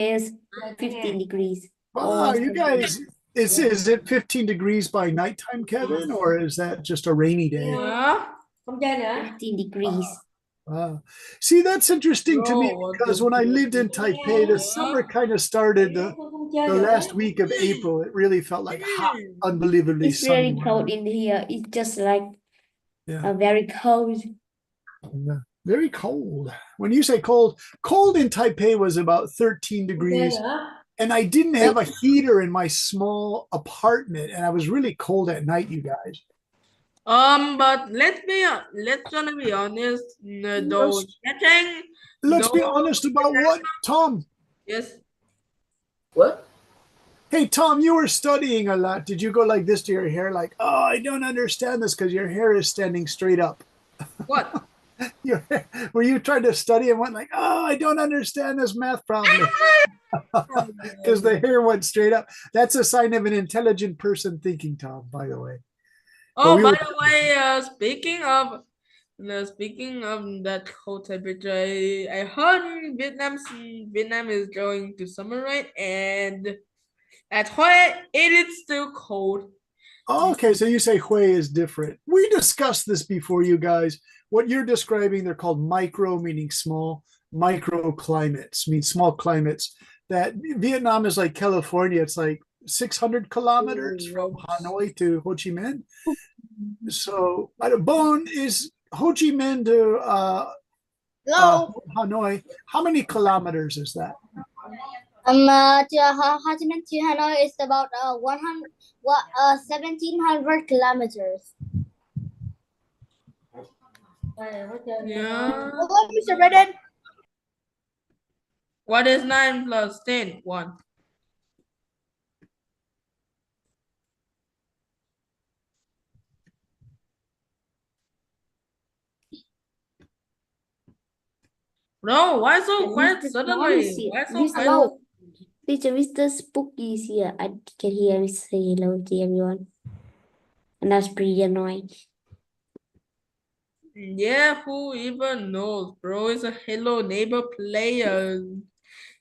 is 15 degrees. Wow, you guys, is it 15 degrees by nighttime, Kevin, or is that just a rainy day? Không chơi nữa. 15 degrees. Wow. See, that's interesting to me because when I lived in Taipei, the summer kind of started the last week of April. It really felt like hot, unbelievably It's sunny very cold weather. in here. It's just like Yeah, very cold. yeah, very cold. When you say cold, cold in Taipei was about 13 Chơi degrees. nữa. And I didn't have a heater in my small apartment, and I was really cold at night, you guys. But let's gonna be honest. Though getting Let's be honest about what, Tom? yes. What? Hey, Tom, you were studying a lot. Did you go like this to your hair? Like, oh, I don't understand this because your hair is standing straight up. What? Were you trying to study and went like, oh, I don't understand this math problem? Because the hair went straight up. That's a sign of an intelligent person thinking, Tom, by the way. Oh, we by were- the way, speaking of that cold temperature, I heard Vietnam is going to summer, right? And at Hue, it is still cold. Oh, okay, so you say Hui is different. We discussed this before, you guys. What you're describing, they're called micro, meaning small. Microclimates mean small climates. That Vietnam is like California. It's like 600 kilometers from Hanoi to Ho Chi Minh. So, Bon, is Ho Chi Minh to Hanoi, how many kilometers is that? To Ho Chi Minh to Hanoi is about 1,700 kilometers. Yeah. Hello, Mr. Redden. What is 9 plus 10? 1. No, why so quiet suddenly? Why so quiet? Hello. Teacher Mr. Spooky is here. I can hear me say hello to everyone. And that's pretty annoying. Yeah, who even knows, bro? It's a Hello Neighbor player.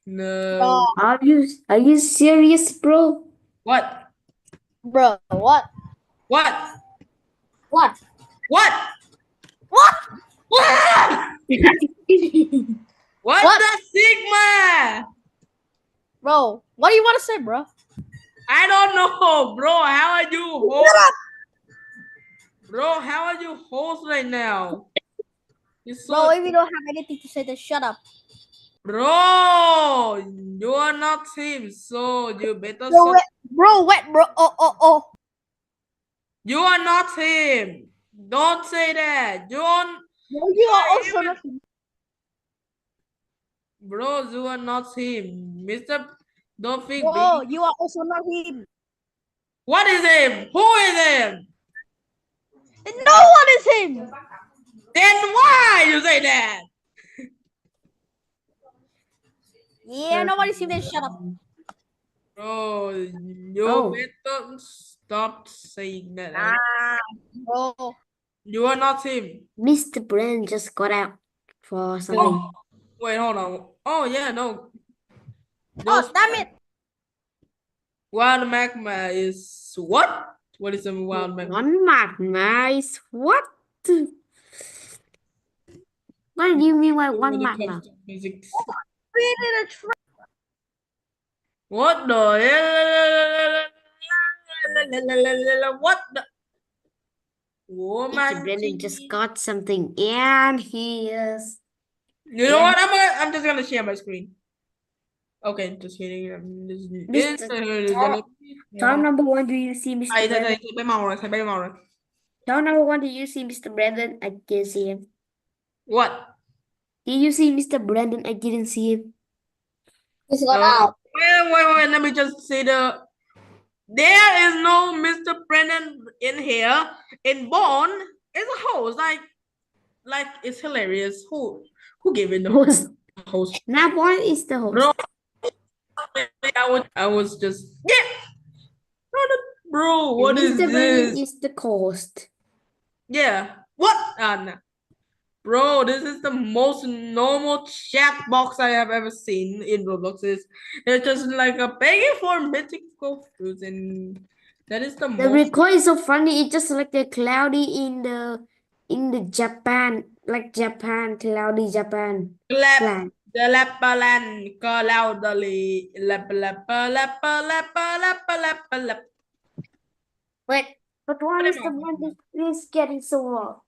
No. Are you serious, bro? What? Bro, what? What? What? What? What? What? What the Sigma? Bro, what do you want to say, bro? I don't know, bro. How are you host? Bro, how are you host right now? Bro, if you don't have anything to say, then shut up. Bro, you are not him, so you better. Bro. Oh. You are not him. Don't say that. You are also not him. Bro, you are not him. Mr. Don't think. Bro, you are also not him. What is him? Who is him? No one is him. Then why you say that? Yeah, nobody's him. Then shut up. Bro, you better stop saying that. Bro. You are not him. Mr. Brand just got out for something. Oh, wait, hold on. Oh, yeah, no. Oh, damn it. Wild magma is what? What is a wild magma? One magma is what? What do you mean by one magma? Physics. Physics. What the hell? What the? Oh my! Mr. Brendan just got something, and he is. You know what? I'm just gonna share my screen. Okay, just kidding. Time number one, do you see Mr. Brandon? Time number one, do you see Mr. Brandon? I can't see him. What? Did you see Mr. Brandon? I didn't see him. He's got out. Wait. Let me just say there is no Mr. Brennan in here. In Bond, it's a host. Like it's hilarious. Who gave it the host? Now one is the host. Bro, I was just bro. What is Mr. this? Brennan is the host. Yeah. What? Nah. Bro, this is the most normal chat box I have ever seen in Roblox. It's just like a begging for mythical fruits, and that is the The most. record is so funny. It's just like a cloudy in the Japan, like Japan, cloudy Japan. Clap Plan. the lapalan loudly. Lap lap lap lap lap lap lap. But why What is am the I one talking is getting so low?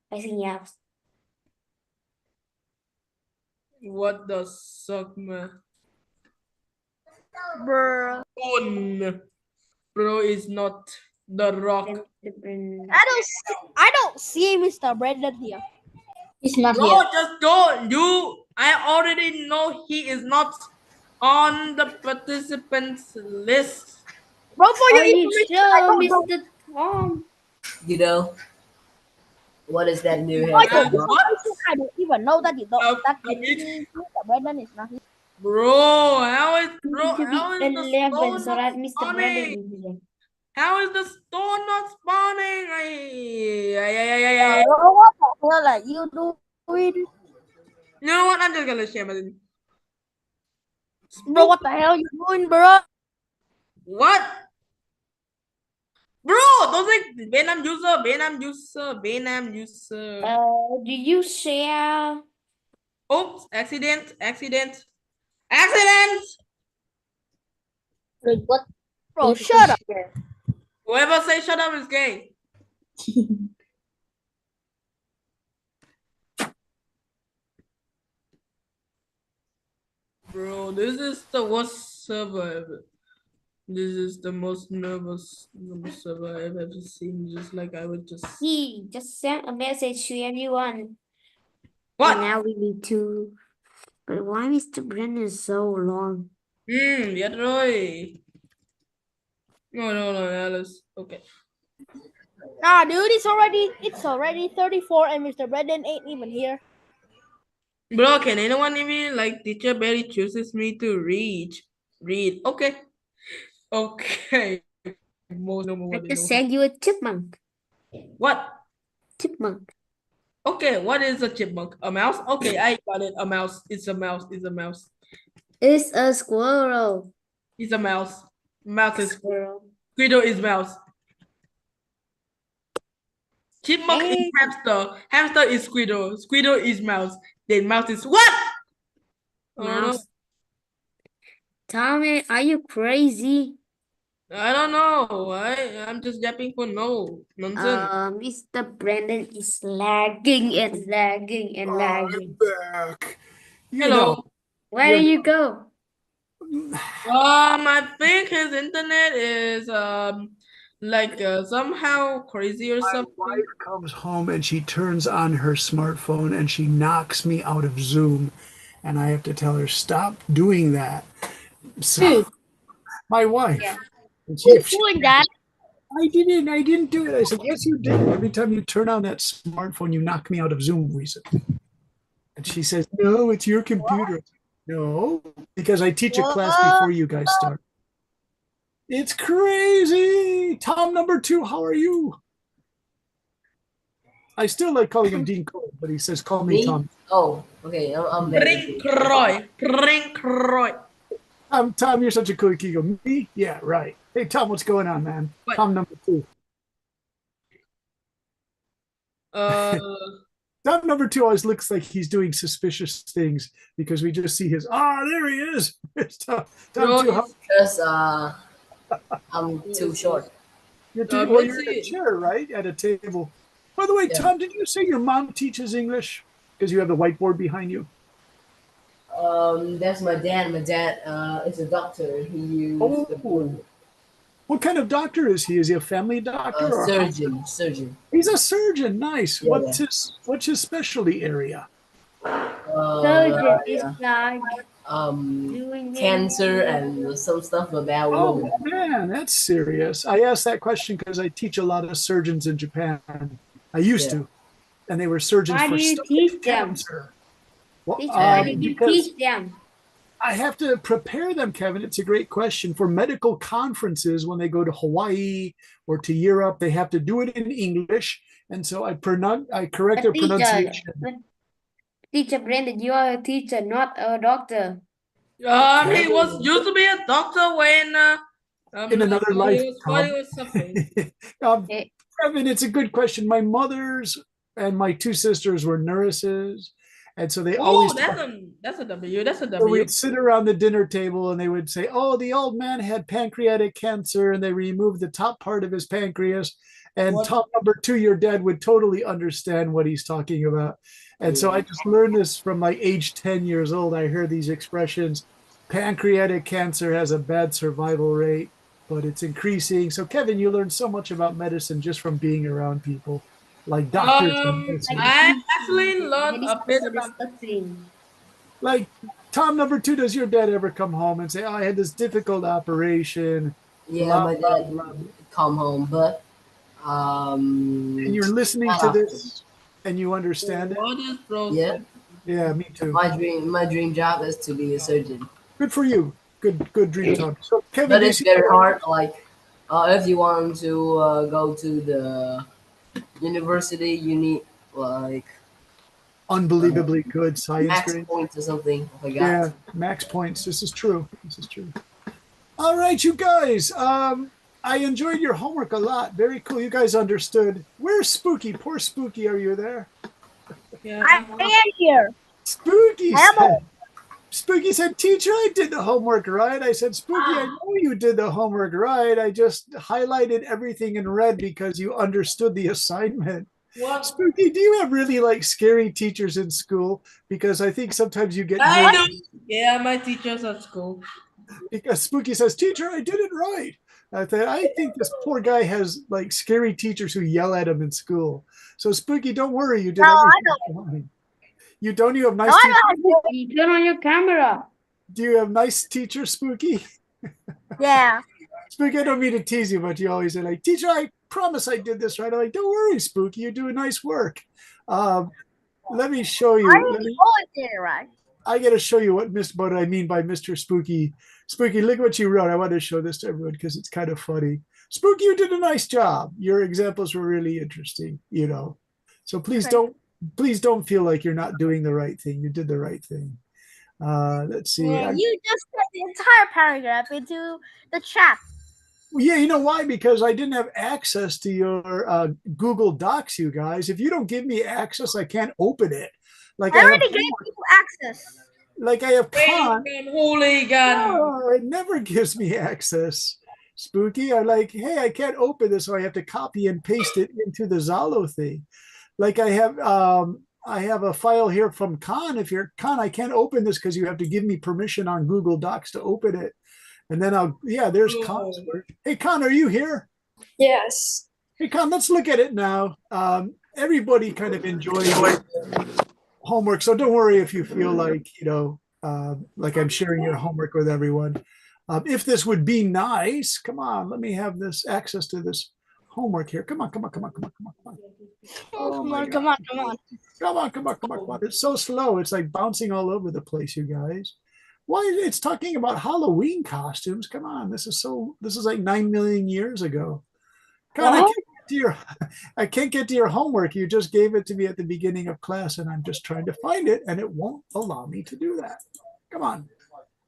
I think yes. What the suck, man? Bruh. Bro is not the rock. I don't see Mr. Brandon here. He's not Bro, here. just don't you. I already know he is not on the participants list. Bro, for Are your you information, I sure, don't know. Mr. Tom? You know, what is that new For your haircut? Bob? information, I don't even know that Amit. Mr. Brandon is not here. Bro, Need to how is be the 11 stone so not that Mr. Brandon spawning? is here. How is the stone not spawning? Ay. Bro, what the hell are you doing? You know what? I'm just gonna share my Bro, what the hell are you doing, bro? What? Bro, don't say Benam user. Do you share? Oops, accident. Like, what? Bro, shut up. Whoever say shut up is gay. Bro, this is the worst server ever. This is the most nervous server I've ever seen. Just like I would just. He just sent a message to everyone. What? And now we need to. But why Mr. Brandon is so long? Yeah, Roy. No, Alice. Okay. Nah, dude, it's already 34 and Mr. Brandon ain't even here. Bro, can anyone even like teacher Barry chooses me to read? Okay. Most normal I one. just sent you a chipmunk. What? Chipmunk. Okay, what is a chipmunk? A mouse? Okay, I got it. A mouse. It's a mouse. It's a squirrel. It's a mouse. Mouse is Squirrel. Squiddo is mouse. Chipmunk is Hey. hamster. Hamster is Squiddo. Squiddo is mouse. Then mouse is what? Mouse. Tommy, are you crazy? I don't know. I'm just yapping for no nonsense. Mr. Brandon is lagging and lagging and lagging. I'm back. You Hello. know, Where did you go? I think his internet is like somehow crazy or my something. wife comes home and she turns on her smartphone and she knocks me out of Zoom, and I have to tell her stop doing that. So, my wife. Yeah. And Who's doing that? I didn't do it. I said, yes, you did. Every time you turn on that smartphone, you knock me out of Zoom recently. And she says, no, it's your computer. No, because I teach a class before you guys start. It's crazy. Tom number 2, how are you? I still like calling him Dean Cole, but he says, call me Me? Tom. Oh, okay. I'm very Prank Roy. Tom, you're such a cool kid. Me? Yeah, right. Hey, Tom, what's going on, man? What? Tom number 2. Tom number 2 always looks like he's doing suspicious things because we just see his, there he is. It's Tom 2. because I'm too short. You're let's in a see. chair, right? At a table. By the way, Yeah. Tom, did you say your mom teaches English? Because you have the whiteboard behind you. That's my dad. My dad is a doctor. He used the board. What kind of doctor is he? Is he a family doctor? or Surgeon. He's a surgeon. Nice. Yeah, What's his specialty area? Surgeon is like doing Cancer and some stuff about Oh women. man, that's serious. I asked that question because I teach a lot of surgeons in Japan. I used to, and they were surgeons Why for do you stomach teach them? cancer. Well, Why did you because teach them? I have to prepare them, Kevin. It's a great question. For medical conferences, when they go to Hawaii or to Europe, they have to do it in English. And so I correct their But teacher, pronunciation. but teacher Brandon, you are a teacher, not a doctor. He was used to be a doctor when In another life, he was suffering. Eh, Kevin, it's a good question. My mothers and my two sisters were nurses. And so they Oh, always that's a W. That's a So W. we'd sit around the dinner table and they would say, "Oh, the old man had pancreatic cancer," and they removed the top part of his pancreas. And What? top number two, your dad would totally understand what he's talking about. And so I just learned this from like age 10 years old. I heard these expressions. Pancreatic cancer has a bad survival rate, but it's increasing. So Kevin, you learned so much about medicine just from being around people like doctors and nurses. I actually learned Very a bit specific about discussing. Like Tom number two, does your dad ever come home and say, "Oh, I had this difficult operation," Yeah, blah, my blah, dad blah. come home, but And you're listening not to often. this and you understand it? what is bro? Yeah, Yeah, me too. my dream job is to be a surgeon. Good for you. Good dream, Tom. So Kevin, But do you it's see- very hard. Like, if you want to go to the university, you need like unbelievably good science max grade. points or something. I forgot. Yeah, max points. This is true. This is true. All right, you guys. I enjoyed your homework a lot. Very cool. You guys understood. Where's Spooky? Poor Spooky. Are you there? Yeah. I am here. Spooky I am said, Spooky said, "Teacher, I did the homework right." I said, "Spooky, I know you did the homework right. I just highlighted everything in red because you understood the assignment." What? Spooky, do you have really like scary teachers in school? Because I think sometimes you get I nervous do. Yeah, my teachers at school. because Spooky says, "Teacher, I did it right." I think this poor guy has like scary teachers who yell at him in school. So Spooky, don't worry, you did No, I everything fine. You don't. You have nice. No, I teachers? know. You turn on your camera. Do you have nice teachers, Spooky? Yeah. Spooky, I don't mean to tease you, but you always say like, "Teacher, I promise I did this right." I'm like, "Don't worry, Spooky, you're doing nice work." Let me show you. I Let me- always did it right. I got to show you what I mean by Mr. Spooky. Spooky, look what you wrote. I want to show this to everyone because it's kind of funny. Spooky, you did a nice job. Your examples were really interesting, you know. So please Thank don't feel like you're not doing the right thing. You did the right thing. Let's see. Yeah, you just put the entire paragraph into the chat. Yeah, you know why? Because I didn't have access to your Google Docs, you guys. If you don't give me access, I can't open it. Like I I have, already gave you access. like I have Khan. Hooligan. No, it never gives me access. Spooky. I'm like, hey, I can't open this, so I have to copy and paste it into the Zalo thing. Like I have a file here from Khan. If you're Khan, I can't open this because you have to give me permission on Google Docs to open it. And then there's Khan's work. Hey, Khan, are you here? Yes. Hey, Khan, let's look at it now. Everybody kind of enjoys homework, so don't worry if you feel like, like I'm sharing your homework with everyone. If this would be nice, come on, let me have this access to this homework here. Come on. Oh Come my on, God. come on. Come on. It's so slow. It's like bouncing all over the place, you guys. Why it's talking about Halloween costumes? Come on, this is like 9 million years ago. God, I can't get to your homework. You just gave it to me at the beginning of class, and I'm just trying to find it, and it won't allow me to do that. Come on.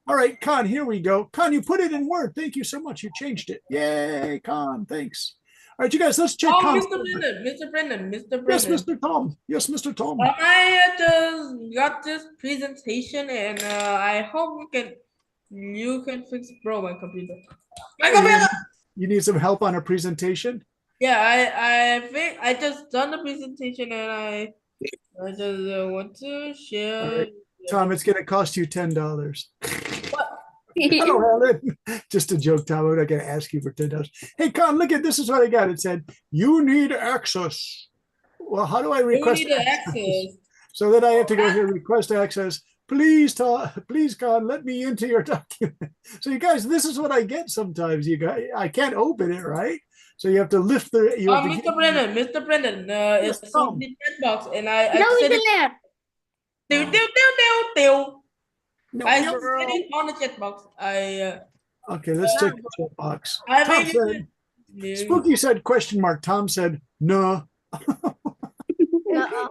All right, Khan, here we go. Khan, you put it in Word. Thank you so much. You changed it. Yay, Khan, thanks. All right, you guys, let's check. Khan's Mr. Brennan. Yes, Mr. Tom. Yes, Mr. Tom. I just got this presentation, and I hope you can fix my computer. My computer. You need some help on a presentation? Yeah, I think I just done the presentation, and I just want to share. All right. Tom, it's going to cost you $10. Hello, Helen. Just a joke, Tom. I'm not going to ask you for $10. Hey, Con, look at this. Is what I got. It said, "You need access." Well, how do I request access? So then I have to go here, request access. Please, Con, let me into your document. So you guys, this is what I get sometimes. You guys, I can't open it, right? So you have to lift the. Mr. Brennan, Yes, it's Tom. on the chat box, and I No, we said can it. No, I no. just did it on the chat box. Okay, let's check the chat box. I Tom made said, it. Spooky said question mark. Tom said, no. Nuh-uh.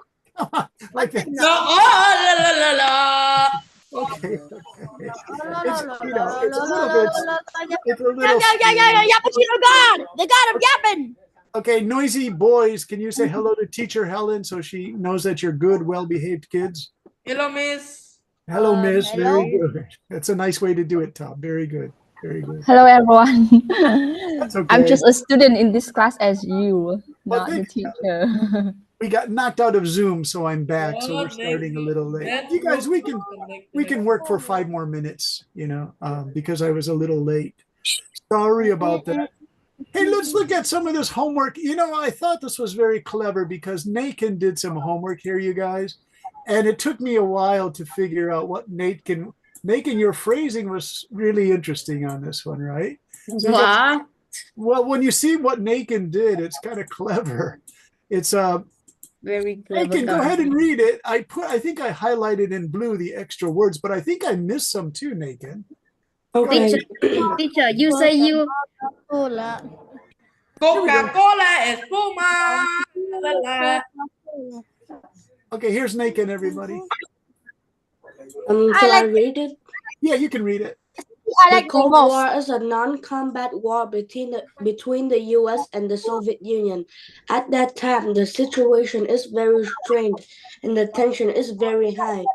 Like that. No, la, la, la, la. Okay. La, It's, la, you la, know, la, it's a la, little la, bit, la, la, la. it's a Yeah, little. Yappuccino God! The God of yapping! Okay, noisy boys, can you say hello to teacher Helen so she knows that you're good, well-behaved kids? Hello, miss. Hello, miss. Hello. Very good. That's a nice way to do it, Tom. Very good. Very good. Hello, everyone. That's okay. I'm just a student in this class as you, Well, not the thank- teacher. We got knocked out of Zoom, so I'm back. So we're What starting a makes little late. that You guys, we work can work for 5 more minutes, because I was a little late. Sorry about that. Hey, let's look at some of this homework. I thought this was very clever because Nathan did some homework here, you guys. And it took me a while to figure out what Nathan, your phrasing was really interesting on this one, right? So What? well, when you see what Nathan did, it's kind of clever. It's Very clever Nathan, go guy. ahead and read it. I think I highlighted in blue the extra words, but I think I missed some too, Nathan. Teacher, teacher, you say you. Hola. Coca-Cola, espuma. La, la, la. Okay, here's Nathan, everybody. I Shall I like- read it? Yeah, you can read it. I like The Cold most. War is a non-combat war between the U.S. and the Soviet Union. At that time, the situation is very strained and the tension is very high.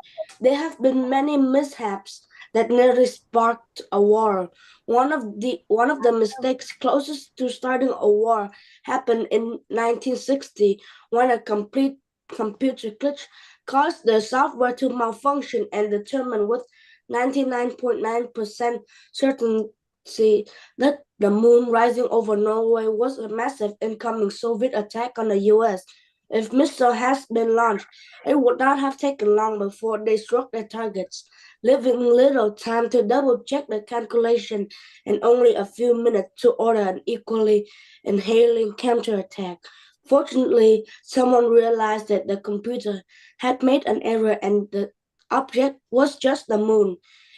There have been many mishaps that nearly sparked a war. One of the mistakes closest to starting a war happened in 1960 when a complete computer glitch caused the software to malfunction and determined with 99.9% certainty that the moon rising over Norway was a massive incoming Soviet attack on the US. If missile has been launched, it would not have taken long before they struck their targets, leaving little time to double-check the calculation and only a few minutes to order an equally inhaling counterattack. Fortunately, someone realized that the computer had made an error and the object was just the moon.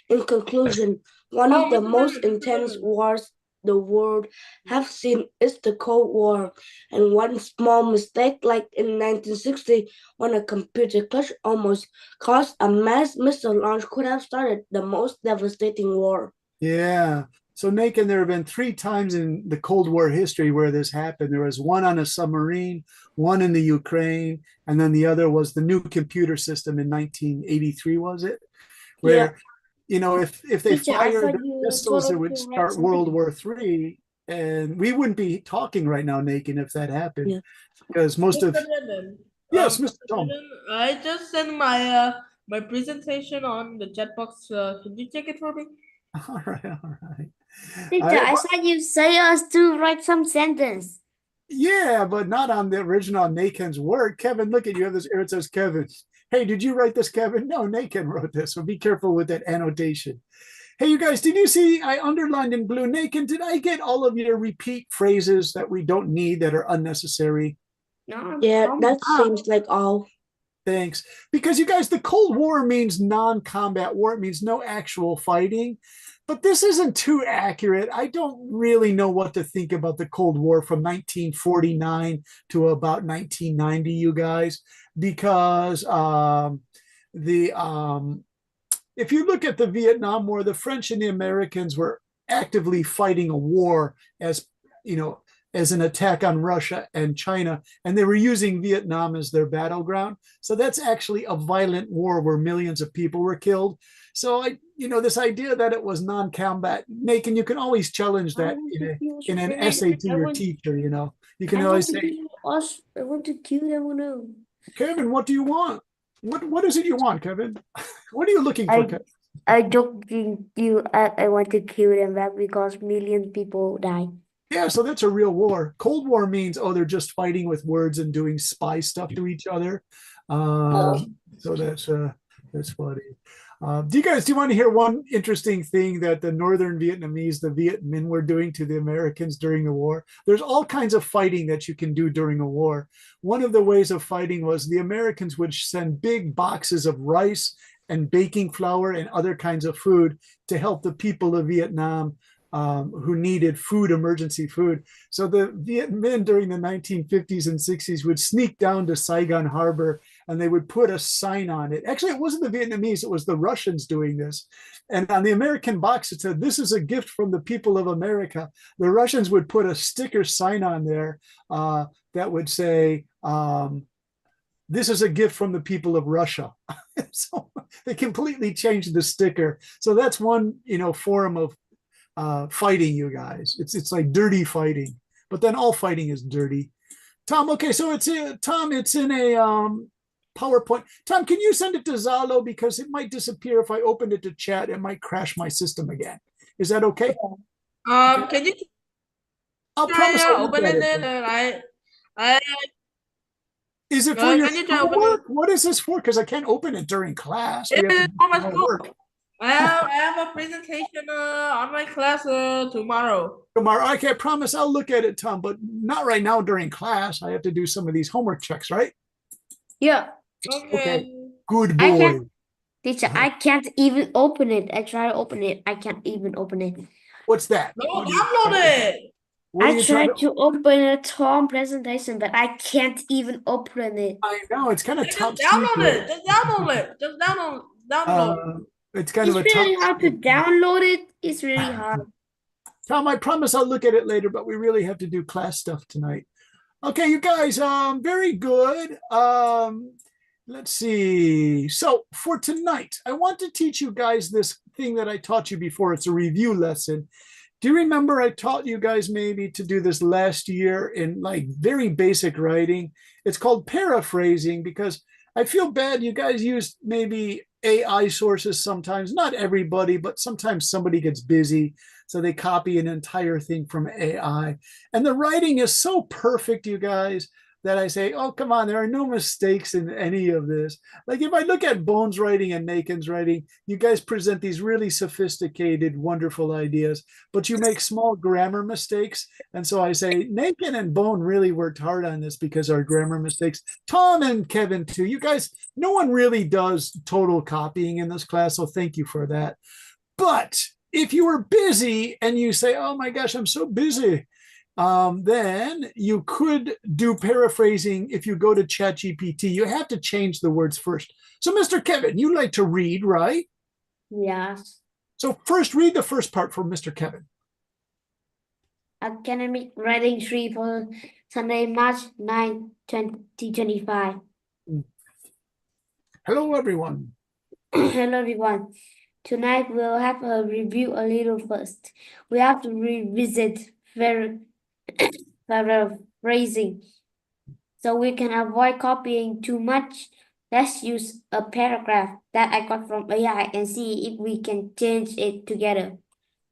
In conclusion, one of the most intense wars the world have seen is the Cold War, and one small mistake like in 1960 when a computer glitch almost caused a mass missile launch could have started the most devastating war. Yeah. So, Nathan, there have been 3 times in the Cold War history where this happened. There was one on a submarine, one in the Ukraine, and then the other was the new computer system in 1983, was it? Where, if they Teacher, I fired thought the you missiles, told it us would to write start World something. War III, and we wouldn't be talking right now, Nathan, if that happened. Yeah. Because most of, Mr. Brennan, yes, Mr. Mr. Tom. Brennan, I just sent my my presentation on the chat box. Can you check it for me? All right. Teacher, I saw you say us to write some sentence. Yeah, but not on the original Nathan's work. Kevin, look at you have this. It says Kevin. Hey, did you write this, Kevin? No, Nathan wrote this. So be careful with that annotation. Hey, you guys, did you see I underlined in blue? Nathan, did I get all of your repeat phrases that we don't need that are unnecessary? No. Yeah, come that on. seems like all. Thanks. Because you guys, the Cold War means non-combat war. It means no actual fighting. But this isn't too accurate. I don't really know what to think about the Cold War from 1949 to about 1990, you guys, because if you look at the Vietnam War, the French and the Americans were actively fighting a war as an attack on Russia and China, and they were using Vietnam as their battleground. So that's actually a violent war where millions of people were killed. So this idea that it was non-combat, Nathan, you can always challenge that in an essay to your teacher. You can always say, I want to kill them. Kevin, what do you want? What is it you want, Kevin? What are you looking for, Kevin? I joking you. I want to kill them back because million people die. Yeah, so that's a real war. Cold War means, they're just fighting with words and doing spy stuff to each other. So that's funny. Do you want to hear one interesting thing that the Northern Vietnamese, the Viet Minh, were doing to the Americans during the war? There's all kinds of fighting that you can do during a war. One of the ways of fighting was the Americans would send big boxes of rice and baking flour and other kinds of food to help the people of Vietnam who needed food, emergency food. So the Viet Minh during the 1950s and 60s would sneak down to Saigon Harbor and they would put a sign on it. Actually, it wasn't the Vietnamese, it was the Russians doing this. And on the American box, it said, "This is a gift from the people of America." The Russians would put a sticker sign on there that would say, "This is a gift from the people of Russia." So they completely changed the sticker. So that's one, form of fighting, you guys. It's like dirty fighting, but then all fighting is dirty. Tom, okay, so it's in a PowerPoint. Tom, can you send it to Zalo because it might disappear if I opened it to chat? It might crash my system again. Is that okay? Can you I'll try promise I'll look open at it? it. I Is it for your can you try open homework? What is this for? Because I can't open it during class. We have to It's do for my more school. work. I have a presentation on my class tomorrow. Tomorrow, I can't promise I'll look at it, Tom, but not right now during class. I have to do some of these homework checks, right? Yeah, Okay. Good I boy. can't, teacher, I can't even open it. I try to open it. I can't even open it. What's that? No, What are you- download it. what are I you trying tried to open a Tom presentation, but I can't even open it. I know it's kind of Just top download secret. it. Just download it. Just download it. It's kind It's of a top really hard to secret. download it. It's really hard. Tom, I promise I'll look at it later, but we really have to do class stuff tonight. Okay, you guys, very good. Let's see. So for tonight, I want to teach you guys this thing that I taught you before. It's a review lesson. Do you remember I taught you guys maybe to do this last year in like very basic writing? It's called paraphrasing because I feel bad you guys use maybe AI sources sometimes, not everybody, but sometimes somebody gets busy. So they copy an entire thing from AI. And the writing is so perfect, you guys, that I say, oh, come on, there are no mistakes in any of this. Like if I look at Bones' writing and Nakin's writing, you guys present these really sophisticated, wonderful ideas, but you make small grammar mistakes. And so I say, Nakin and Bone really worked hard on this because our grammar mistakes. Tom and Kevin too. You guys, no one really does total copying in this class, so thank you for that. But if you were busy and you say, oh my gosh, I'm so busy, then you could do paraphrasing. If you go to ChatGPT, you have to change the words first. So Mr. Kevin, you like to read, right? Yes. So first read the first part for Mr. Kevin. Academic Writing 3 for Sunday, March 9, 2025. Hello, everyone. Hello, everyone. Tonight we'll have a review a little first. We have to revisit paraphrasing. So we can avoid copying too much. Let's use a paragraph that I got from AI and see if we can change it together.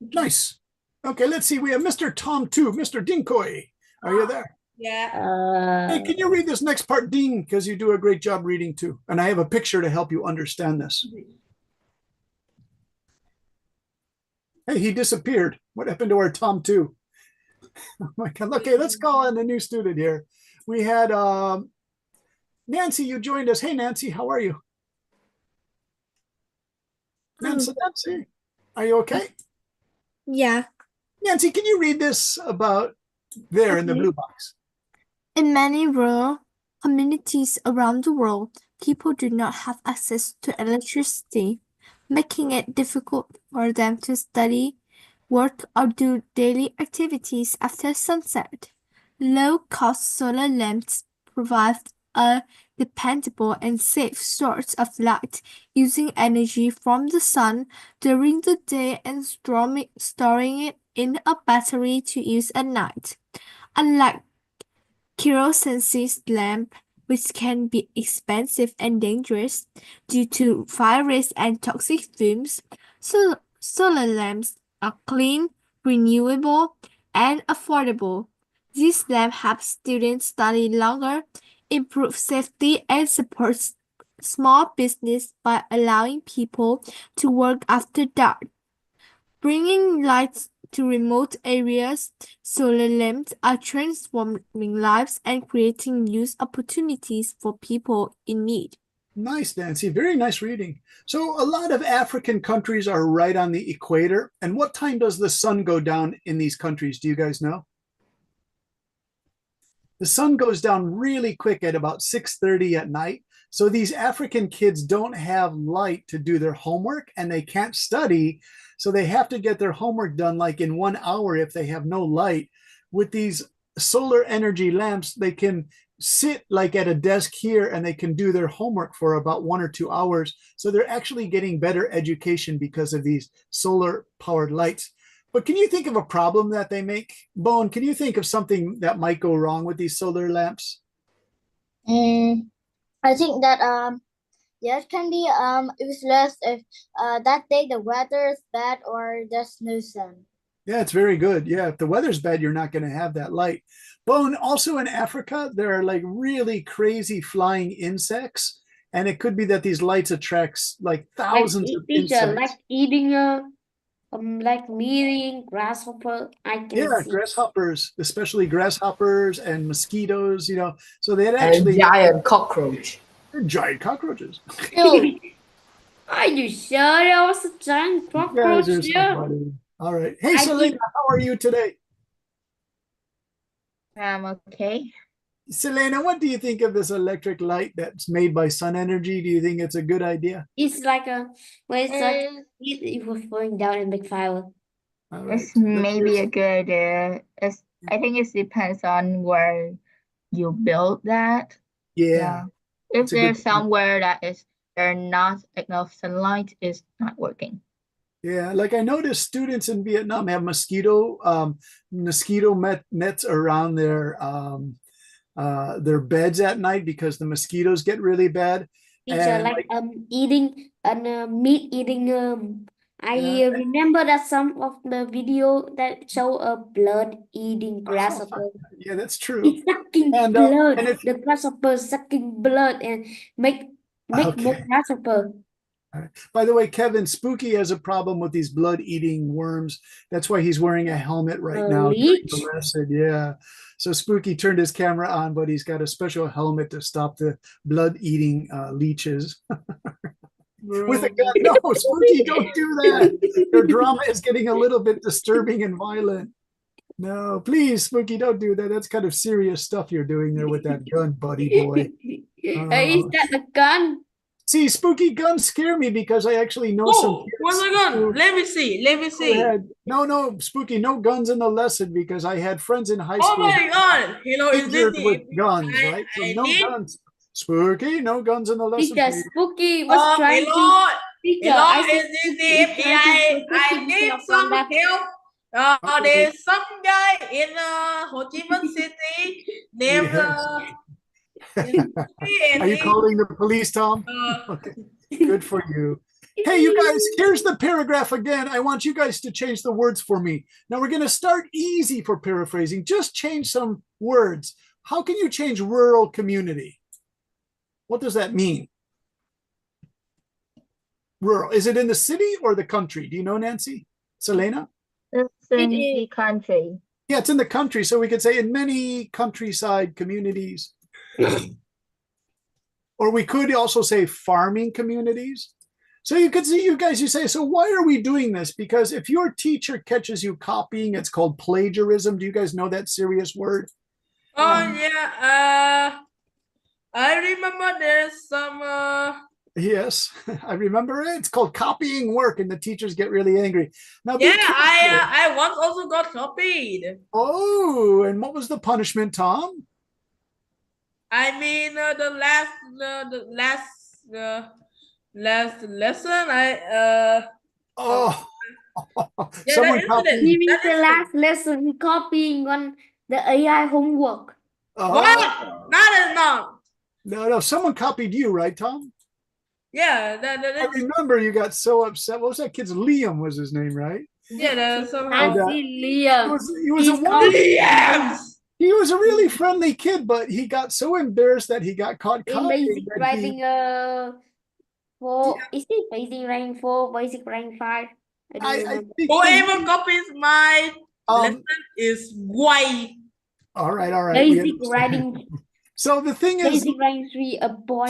Nice. Okay, let's see. We have Mr. Tom too. Mr. Dinkoy, are you there? Yeah. Hey, can you read this next part, Dean? Because you do a great job reading too. And I have a picture to help you understand this. Hey, he disappeared. What happened to our Tom too? Oh my God. Okay, let's call in a new student here. We had Nancy, you joined us. Hey, Nancy, how are you? Nancy, are you okay? Yeah. Nancy, can you read this about there in the Okay. blue box? In many rural communities around the world, people do not have access to electricity, making it difficult for them to study, work, or do daily activities after sunset. Low-cost solar lamps provide a dependable and safe source of light, using energy from the sun during the day and storing it in a battery to use at night. Unlike kerosene lamp, which can be expensive and dangerous due to fire risk and toxic fumes, solar lamps are clean, renewable, and affordable. These lamps help students study longer, improve safety, and support small business by allowing people to work after dark. Bringing light to remote areas, solar lamps are transforming lives and creating new opportunities for people in need. Nice, Nancy. Very nice reading. So a lot of African countries are right on the equator. And what time does the sun go down in these countries? Do you guys know? The sun goes down really quick at about 6:30 at night. So these African kids don't have light to do their homework and they can't study. So they have to get their homework done like in 1 hour if they have no light. With these solar energy lamps, they can sit like at a desk here and they can do their homework for about 1 or 2 hours. So they're actually getting better education because of these solar powered lights. But can you think of a problem that they make? Bone, can you think of something that might go wrong with these solar lamps? I think that yeah, it can be useless if that day the weather is bad or there's no sun. Yeah, it's very good. Yeah, if the weather's bad, you're not going to have that light. Bone, also in Africa, there are like really crazy flying insects. And it could be that these lights attracts like thousands of Teacher, insects. like meeting grasshopper. I can Yeah, see. grasshoppers, especially grasshoppers and mosquitoes, so they And actually giant cockroach. giant cockroaches. Ew. Are you sure there was a giant You cockroach guys are so there? funny. All right. Hey, I Selena, how are you today? Okay. Selena, what do you think of this electric light that's made by sun energy? Do you think it's a good idea? It's like when it's like Mm, it was falling down in big fire. All right. It's maybe a good idea. I think it depends on where you build that. Yeah. If That's a good there's point. somewhere that is there not enough sunlight, it's not working. Yeah, like I noticed students in Vietnam have mosquito nets around their beds at night because the mosquitoes get really bad. Teacher, And like eating meat eating I Yeah. remember that some of the video that show a blood eating grasshopper. yeah, that's true. It's sucking And blood. and if The grasshopper sucking blood and make more Okay. grasshopper. By the way, Kevin, Spooky has a problem with these blood-eating worms. That's why he's wearing a helmet right A now during leech? the lesson. Yeah. So Spooky turned his camera on, but he's got a special helmet to stop the blood-eating leeches. With a gun. No, Spooky, don't do that. Your drama is getting a little bit disturbing and violent. No, please, Spooky, don't do that. That's kind of serious stuff you're doing there with that gun, buddy boy. Is that a gun? See, Spooky, guns scare me because I actually know some Oh, what's a gun? who- Let me see. Let me who see. had no, Spooky, no guns in the lesson because I had friends in high Oh school my God! Is this injured with the guns, I- right? So I no need- guns. Spooky, no guns in the lesson. Teacher please. Spooky was trying to teacher. hello, I is said this Spooky the is trying to protect I need himself some from that. help. Okay. There's some guy in Ho Chi Minh City named Are you calling the police, Tom? Okay, good for you. Hey, you guys, here's the paragraph again. I want you guys to change the words for me. Now we're going to start easy for paraphrasing. Just change some words. How can you change rural community? What does that mean? Rural. Is it in the city or the country? Do you know, Nancy? Selena? It's in the country. Yeah, it's in the country. So we could say in many countryside communities. Or we could also say farming communities. So you could see, you guys, you say, so why are we doing this? Because if your teacher catches you copying, it's called plagiarism. Do you guys know that serious word? Oh yeah. I remember there's some. Yes, I remember it. It's called copying work, and the teachers get really angry. Now, be Yeah, careful. I once also got copied. Oh, and what was the punishment, Tom? I mean, the last lesson, Oh, Yeah, someone that copied. incident. He means That the is last lesson copying on the AI homework. Oh, what? That is not. no, someone copied you, right, Tom? Yeah, that I is. remember you got so upset. What was that kid's? Liam was his name, right? Yeah, that somehow. Nancy He Liam. was a He's wonderful. Williams. He was a really friendly kid, but he got so embarrassed that he got caught In copying basic that writing is it basic writing 4, basic writing 5? I don't I remember. think Whoever copies my um, lesson is white. all right. Basic writing So the thing is, Basic rank 3, a boy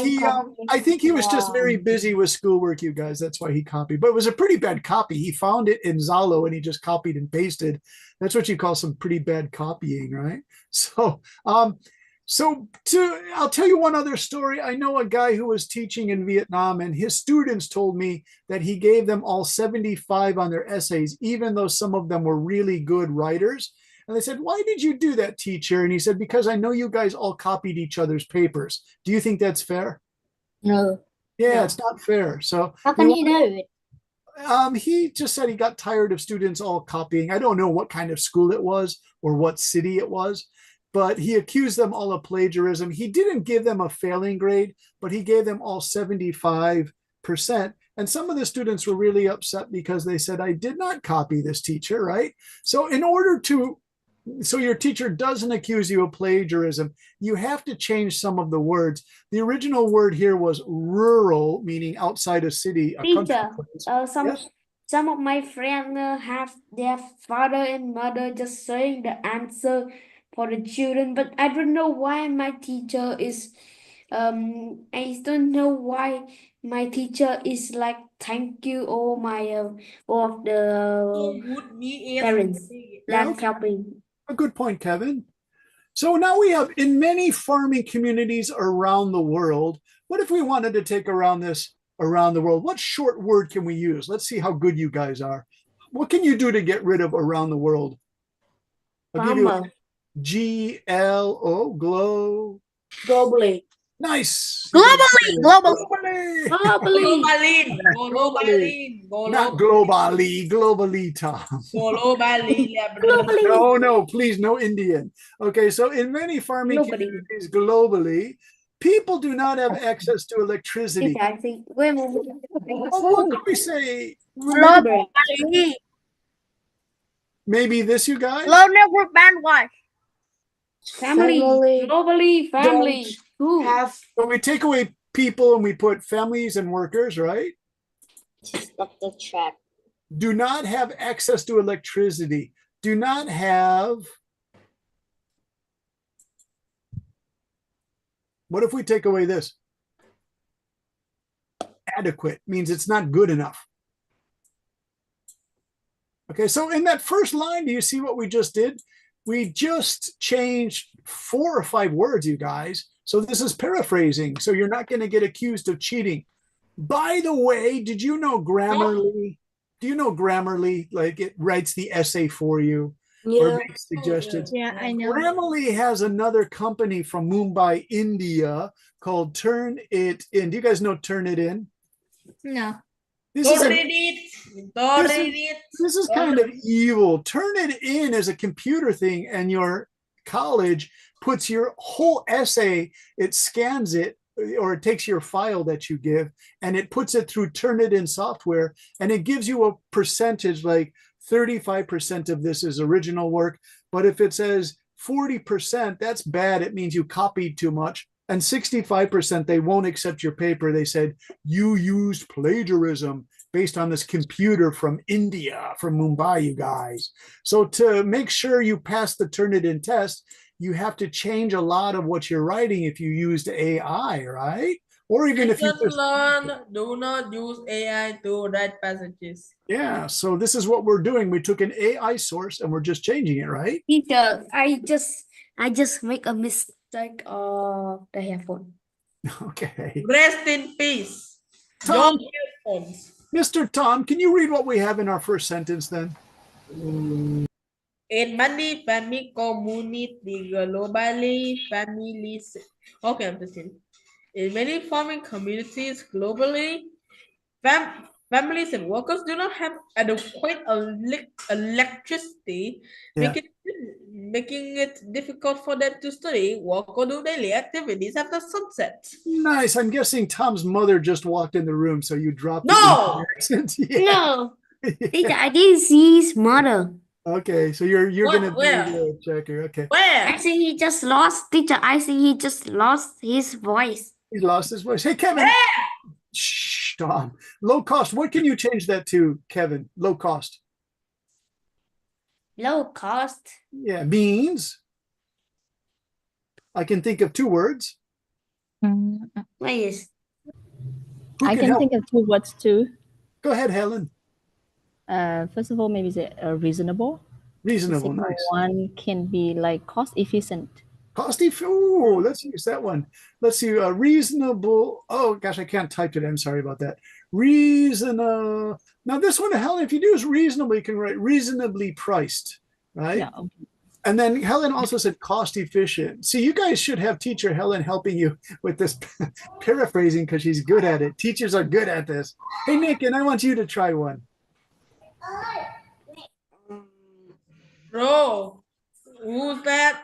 I think he was just very Wow. busy with schoolwork, you guys. That's why he copied. But it was a pretty bad copy. He found it in Zalo and he just copied and pasted. That's what you call some pretty bad copying, right? So, I'll tell you one other story. I know a guy who was teaching in Vietnam, and his students told me that he gave them all 75 on their essays, even though some of them were really good writers. And they said, "Why did you do that, teacher?" And he said, "Because I know you guys all copied each other's papers." Do you think that's fair? No. Yeah, No. it's not fair. So How can he know it? he just said he got tired of students all copying. I don't know what kind of school it was or what city it was, but he accused them all of plagiarism. He didn't give them a failing grade, but he gave them all 75%. And some of the students were really upset because they said, "I did not copy this, teacher," right? So so your teacher doesn't accuse you of plagiarism, you have to change some of the words. The original word here was rural, meaning outside a city, a country Teacher, place. Yes? some of my friends have their father and mother just saying the answer for the children, but I don't know why my teacher is I don't know why my teacher is like thank you all my all of So the would be is parents Yeah, that okay. helping. A good point, Kevin. So now we have in many farming communities around the world. What if we wanted to take around the world? What short word can we use? Let's see how good you guys are. What can you do to get rid of around the world? I'll give you Farmer. GLO, glow. Globally. Nice. Globally. Globally. Globally. Globally. Not globally, globally, Tom. Globally. No, please, no Indian. Okay, so in many farming Globally. communities globally, people do not have access to electricity. Teacher, I think wait a moment. What could we say? Globally. Maybe this, you guys? Low network bandwidth. Family. Family. Globally, family. Don't Who? have So we take away people and we put families and workers, right? Stop the chat. Do not have access to electricity. Do not have. What if we take away this? Adequate means it's not good enough. Okay, so in that first line, do you see what we just did? We just changed 4 or 5 words, you guys. So this is paraphrasing. So you're not going to get accused of cheating. By the way, did you know Grammarly? Do you know Grammarly? Like it writes the essay for you or yeah. makes suggestions. Yeah, I know. Grammarly has another company from Mumbai, India called Turnitin. Do you guys know Turnitin? No. This is Don't a read it. Don't read it. This is kind of evil. Turnitin as a computer thing, and your college puts your whole essay, it scans it, or it takes your file that you give, and it puts it through Turnitin software, and it gives you a percentage, like 35% of this is original work. But if it says 40%, that's bad. It means you copied too much. And 65%, they won't accept your paper. They said, you used plagiarism based on this computer from India, from Mumbai, you guys. So to make sure you pass the Turnitin test, you have to change a lot of what you're writing if you used AI, right? Or even if you Just learn, do not use AI to write passages. yeah, so this is what we're doing. We took an AI source and we're just changing it, right? Teacher, I just make a mistake of the headphone. Okay. Rest in peace. Tom, Your earphones. Mr. Tom, can you read what we have in our first sentence then? In many family communities globally, families. Okay, I'm just kidding. In many farming communities globally, families and workers do not have adequate electricity, Yeah. making it difficult for them to study, work, or do daily activities after sunset. Nice. I'm guessing Tom's mother just walked in the room, so you dropped No! the accent. Yeah. No, teacher, I didn't see his mother. Okay, so you're What? gonna be Where? the checker. Okay. Where? I think he just lost, teacher. I think he just lost his voice. He lost his voice. Hey, Kevin. Shh, Tom. Low cost. What can you change that to, Kevin? Low cost. Low cost. Yeah, means I can think of 2 words. Mm, Please. Who I can can help? think of 2 words too. Go ahead, Helen. First of all, maybe say reasonable. The Reasonable, second nice. one can be like cost efficient. Ooh, let's use that one. Let's see. Reasonable. Oh gosh, I can't type it. I'm sorry about that. Reasonable. Now this one, Helen, if you do is reasonable, you can write reasonably priced, right? Yeah. Okay. And then Helen also said cost efficient. See, you guys should have teacher Helen helping you with this paraphrasing because she's good at it. Teachers are good at this. Hey, Nick, and I want you to try one. Bro, who's that?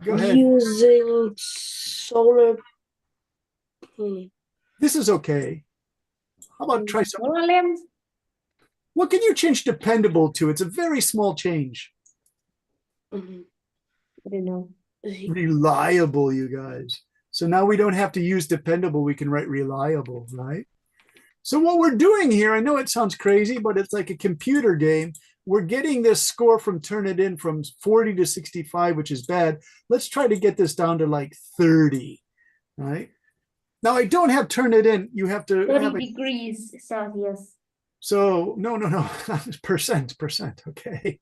Go ahead. Using solar. This is okay. How about try some? Solar lamps. What can you change dependable to? It's a very small change. Mhm. I don't know. Reliable, you guys. So now we don't have to use dependable. We can write reliable, right? So what we're doing here, I know it sounds crazy, but it's like a computer game. We're getting this score from Turnitin from 40 to 65, which is bad. Let's try to get this down to like 30, right? Now I don't have Turnitin. You have to have 30 degrees Celsius. So no, percent. Okay.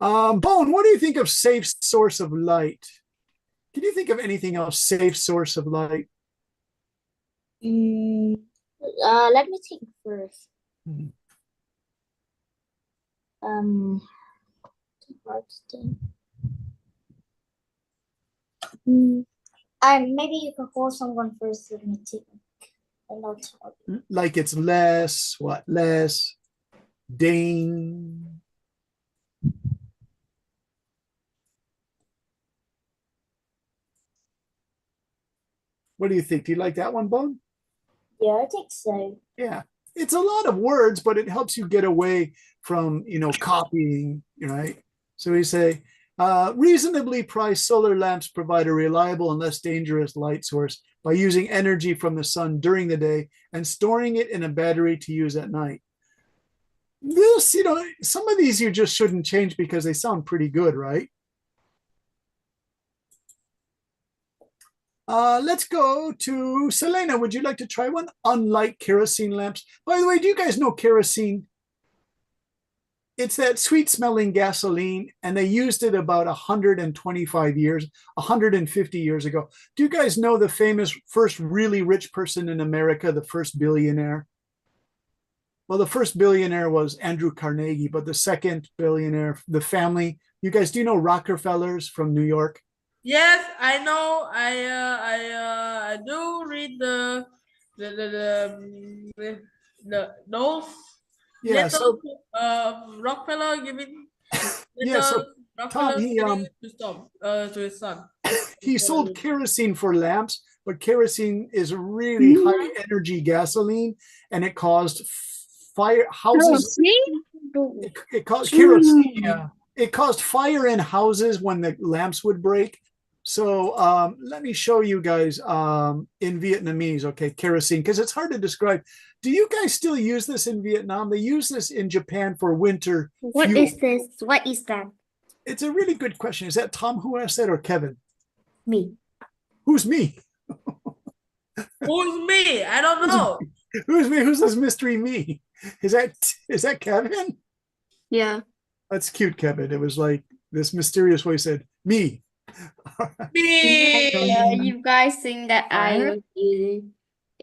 Bone, what do you think of safe source of light? Can you think of anything else? Safe source of light? Let me think first. Mhm. Hard to think. Maybe you can call someone first. Let me think. And I'll tell you. Like it's less, what? Less. Ding. What do you think? Do you like that one, Bone? Yeah, I think so. Yeah. It's a lot of words, but it helps you get away from, copying, right? So we say, reasonably priced solar lamps provide a reliable and less dangerous light source by using energy from the sun during the day and storing it in a battery to use at night. This, some of these you just shouldn't change because they sound pretty good, right? Let's go to Selena. Would you like to try one? Unlike kerosene lamps. By the way, do you guys know kerosene? It's that sweet smelling gasoline, and they used it about 125 years, 150 years ago. Do you guys know the famous first really rich person in America, the first billionaire? Well, the first billionaire was Andrew Carnegie, but the second billionaire, the family, you guys, do you know Rockefellers from New York? Yes, I know. I do read the those Yeah, letters so Rockefeller giving yeah, so letters Tom, Rockefeller sending to his son. he sold kerosene for lamps, but kerosene is really high energy gasoline, and it caused fire houses. It caused kerosene. Yeah, it caused fire in houses when the lamps would break. So let me show you guys in Vietnamese, okay, kerosene, because it's hard to describe. Do you guys still use this in Vietnam? They use this in Japan for winter What fuel. is this? What is that? It's a really good question. Is that Tom who asked that or Kevin? Me. Who's me? Who's me? I don't know. Who's me? Who's this mystery me? Is that Kevin? Yeah. That's cute, Kevin. It was like this mysterious voice said, me. Me. You guys think that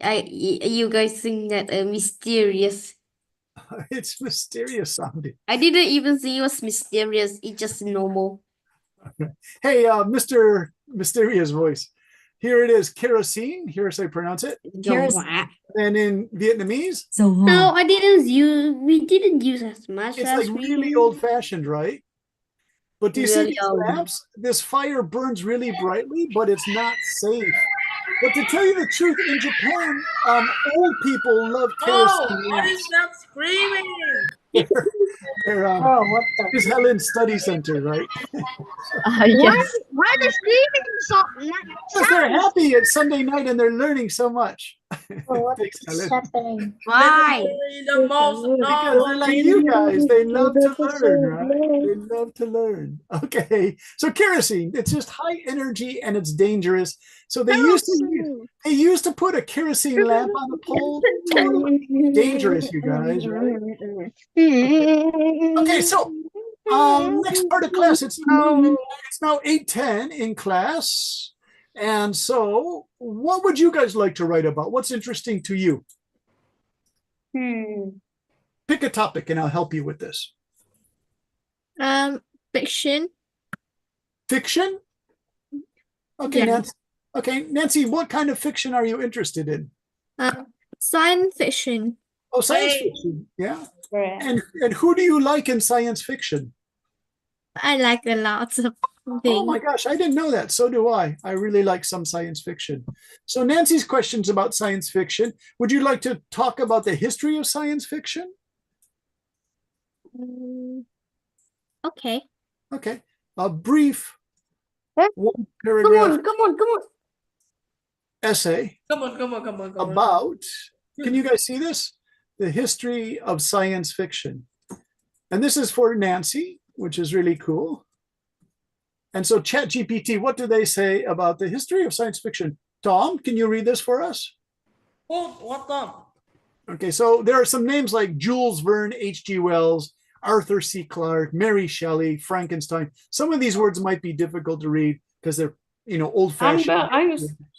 you guys think that mysterious. It's mysterious sounding. I didn't even think it was mysterious. It's just normal. Hey, Mr. Mysterious Voice. Here it is, kerosene. Here's how I pronounce it. And in Vietnamese, No, I didn't use. We didn't use as much it's as like we really use. old-fashioned, right? But do you see Really these old. lamps? This fire burns really brightly, but it's not safe. But to tell you the truth, in Japan, old people love kerosene Oh, what is lamps. that screaming? They're, Oh, what the? this is Helen Study Center, right? Yes. Why are they screaming so Because they're happy it's Sunday night and they're learning so much. Thanks, What's Ellen. happening? Why? The most Because they're like you guys. They love to learn, right? They love to learn. Okay. So kerosene, it's just high energy and it's dangerous. So they used to put a kerosene lamp on the pole. Totally dangerous, you guys, right? Okay, so next part of class, it's now 8:10 in class. And so what would you guys like to write about? What's interesting to you? Pick a topic and I'll help you with this. Fiction. Fiction? Okay, Yeah. Nancy. Okay, Nancy, what kind of fiction are you interested in? Science fiction. Oh, science Hey. fiction. Yeah. Right. And who do you like in science fiction? I like a lot of Oh things. my gosh, I didn't know that. So do I. I really like some science fiction. So Nancy's questions about science fiction. Would you like to talk about the history of science fiction? Okay. Okay. A brief Huh? one Come paragraph on, come on, come on. essay Come on. about, can you guys see this? The history of science fiction. And this is for Nancy, which is really cool. And so ChatGPT, what do they say about the history of science fiction? Tom, can you read this for us? What up? Okay, so there are some names like Jules Verne, H.G. Wells, Arthur C. Clarke, Mary Shelley, Frankenstein. Some of these words might be difficult to read because they're, old-fashioned.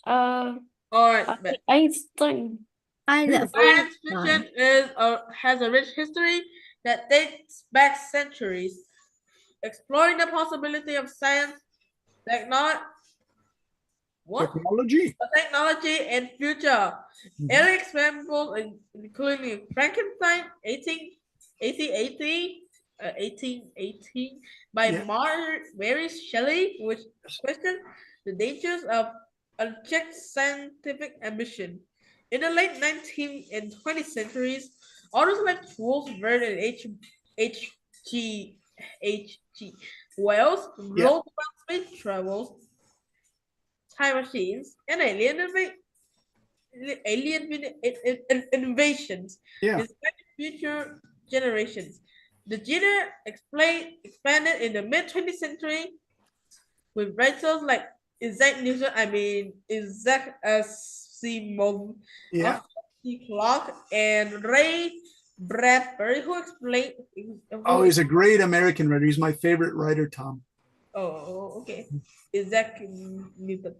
All right. but Einstein. I love Science fiction has a rich history that dates back centuries, exploring the possibility of science, technology and future. Early examples including Frankenstein, 1818 by Yeah. Mary Shelley, which questioned the dangers of unchecked scientific ambition. In the late 19th and 20th centuries, authors like Jules Verne and H.G. Wells wrote about space travel, time machines, and alien invasions, Yeah. inspiring future generations. The genre expanded in the mid-20th century with writers like Isaac Asimov, Yeah. Arthur C. Clarke, and Ray Bradbury, who explained. Oh, he's a great American writer. He's my favorite writer, Tom. Oh, okay. Isaac Newton,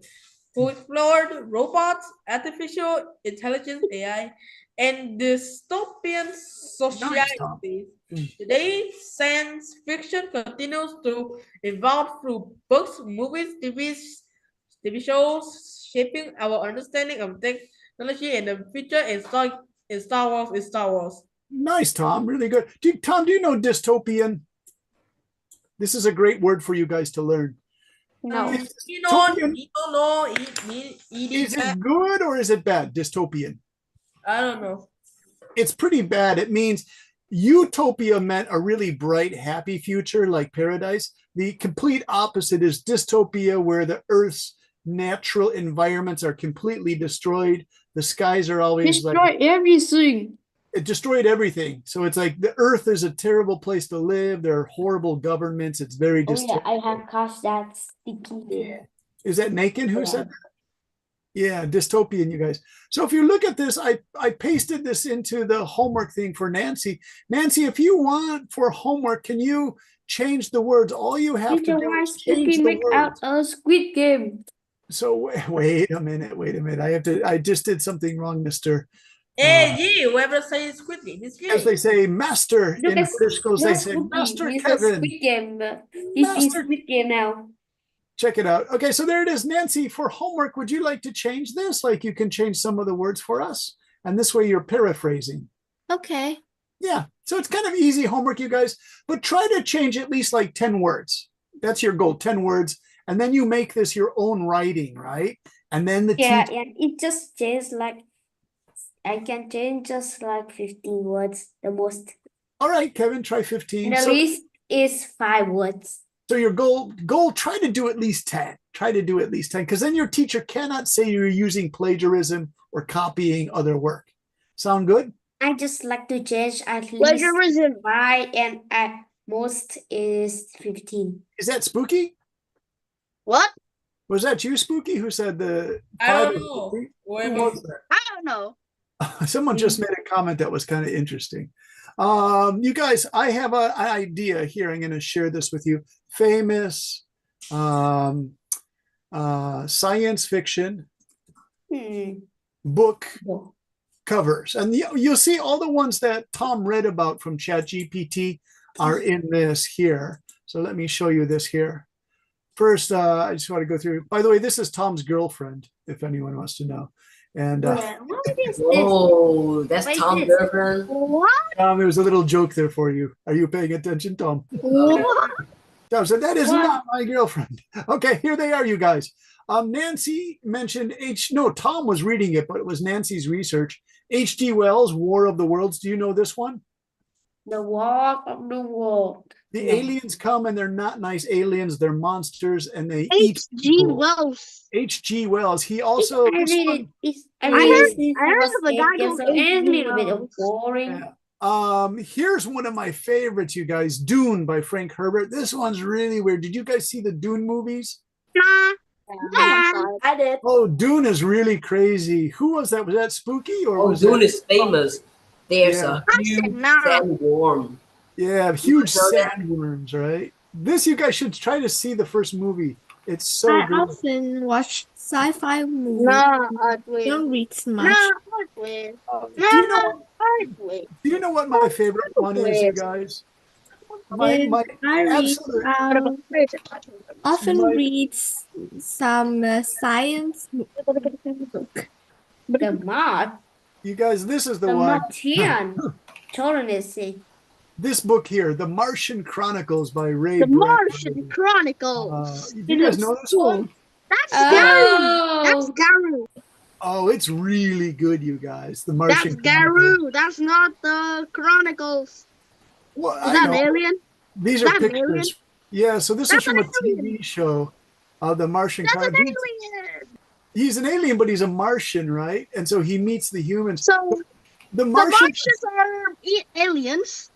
who explored robots, artificial intelligence, AI, and dystopian societies. Today, science fiction continues to evolve through books, movies, TV shows, shaping our understanding of technology and the future in Star Wars. Nice, Tom. Really good. Tom, do you know dystopian? This is a great word for you guys to learn. No. Is it good or is it bad? Dystopian. I don't know. It's pretty bad. It means utopia meant a really bright, happy future like paradise. The complete opposite is dystopia, where the Earth's natural environments are completely destroyed. The skies are always Destroy everything. It destroyed everything. So it's like the Earth is a terrible place to live. There are horrible governments. It's very Oh yeah, dystopian. I have caught that sticky. Is that Naked who said that? Yeah, dystopian, you guys. So if you look at this, I pasted this into the homework thing for Nancy. Nancy, if you want for homework, can you change the words? All you have to do is change the make out words. a Squid Game. So wait a minute. I just did something wrong, mister. Hey, whoever says Squid Game is As they say, master in Lucas, British schools, they no, say, Squid Master Game. It's a Kevin. Squid Game. This is Squid Game now. Check it out. Okay, so there it is. Nancy, for homework, would you like to change this? Like you can change some of the words for us. And this way you're paraphrasing. Okay. Yeah, so it's kind of easy homework, you guys. But try to change at least like 10 words. That's your goal, 10 words. And then you make this your own writing, right? And then the Yeah, teacher... and it just changes like, I can change just like 15 words the most. All right, Kevin, try 15. The list is 5 words. So your goal, try to do at least 10. Try to do at least 10, because then your teacher cannot say you're using plagiarism or copying other work. Sound good? I just like to change at least Plagiarism. 5 and at most is 15. Is that Spooky? What? Was that you, Spooky, who said the I 5 don't and know. 15? Who Whoever. was that? I don't know. Someone just made a comment that was kind of interesting. You guys, I have an idea here. I'm going to share this with you. Famous science fiction book Oh. covers. And you'll see all the ones that Tom read about from ChatGPT are in this here. So let me show you this here. First, I just want to go through. By the way, this is Tom's girlfriend, if anyone wants to know. And What is this? Oh, that's What is Tom's this? girlfriend. What? there was a little joke there for you. Are you paying attention, Tom? What? Tom said, that is What? not my girlfriend. Okay, here they are, you guys. Nancy mentioned Tom was reading it, but it was Nancy's research. H.G. Wells, War of the Worlds. Do you know this one? The War of the World. The No. aliens come and they're not nice aliens. They're monsters and they eat H.G. people. Wells. H.G. Wells. He also. I this read one- it. It's, I read heard- it since I heard was of a 8 guy years called old. It's a H.G. little bit of Wells. boring. Yeah. Here's one of my favorites, you guys. Dune by Frank Herbert. This one's really weird. Did you guys see the Dune movies? Nah. No one saw it. I did. Oh, Dune is really crazy. Who was that? Was that Spooky or Oh, was Dune that? is famous. There's Yeah. a I huge said nah. sandworm. Yeah, huge know that? sandworms, right? This you guys should try to see the first movie. It's so I good. often watch sci-fi movies. No, Don't read much. No, Earthwind. Do you know? No, Earthwind. Do you know what my favorite one is, you guys? My I read, absolute. often My- read some science book. The Mart. You guys, this is the The one. Martian. Totally. This book here, The Martian Chronicles by Ray The Bradbury. Martian Chronicles. Do you guys know this one? That's Garu. Oh, That's Garu. Oh, it's really good, you guys. The That's Martian Chronicles. Garu. That's not the Chronicles. Well, Is I that an know. alien? These Is are that an alien? pictures. Yeah, so this is That's from a an alien. TV show of the Martian That's an Chronicles. alien. He's an alien, but he's a Martian, right? And so he meets the humans. So The the Martians. Martians are aliens.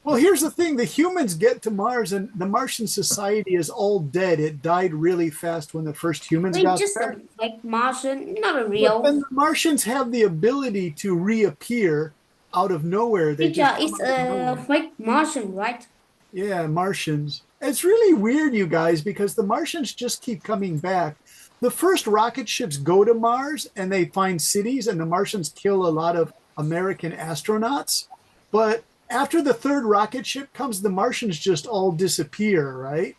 Well, here's the thing: the humans get to Mars, and the Martian society is all dead. It died really fast when the first humans wait, got just there. a fake Martian, not a But real. then the Martians have the ability to reappear out of nowhere. They Teacher, just it's come out of a nowhere. fake Martian, right? Yeah, Martians. It's really weird, you guys, because the Martians just keep coming back. The first rocket ships go to Mars and they find cities, and the Martians kill a lot of American astronauts. But after the third rocket ship comes, the Martians just all disappear, right?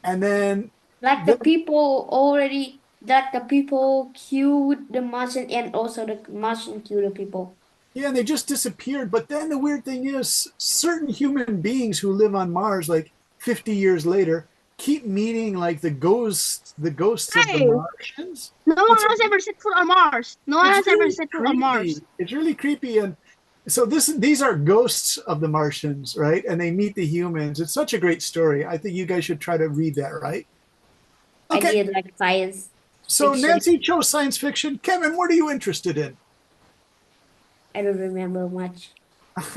And then, Like the people already, that the people killed the Martian and also the Martian killed the people. yeah, and they just disappeared. But then the weird thing is, certain human beings who live on Mars, like 50 years later, keep meeting like the ghosts of Hey. the Martians. No one It's- has ever set foot on Mars. No one It's has ever really set foot on Mars. creepy. It's really creepy, and so these are ghosts of the Martians, right? And they meet the humans. It's such a great story. I think you guys should try to read that, right? I Okay, did like science. so fiction. Nancy chose science fiction. Kevin, what are you interested in? I don't remember much.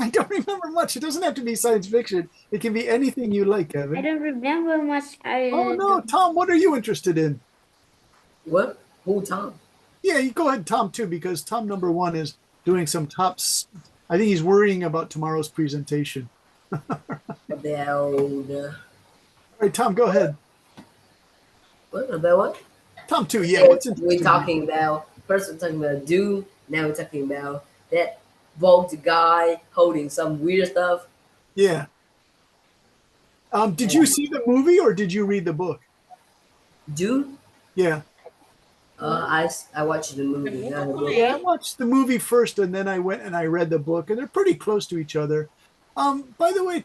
I don't remember much. It doesn't have to be science fiction. It can be anything you like, I Kevin. don't remember much. Oh no, Tom, what are you interested in? What? Who, Tom? Yeah, you go ahead, Tom, too, because Tom number one is doing some tops. I think he's worrying about tomorrow's presentation. About All right, Tom, go ahead. what? About what? Tom, too. Yeah, what's We're interesting? talking about first we're talking about Dune. Now we're talking about that bald guy holding some weird stuff. Yeah. Did you see the movie or did you read the book? Dune. Yeah. I watched the movie. Not the book. Yeah, I watched the movie first and then I went and I read the book, and they're pretty close to each other. By the way,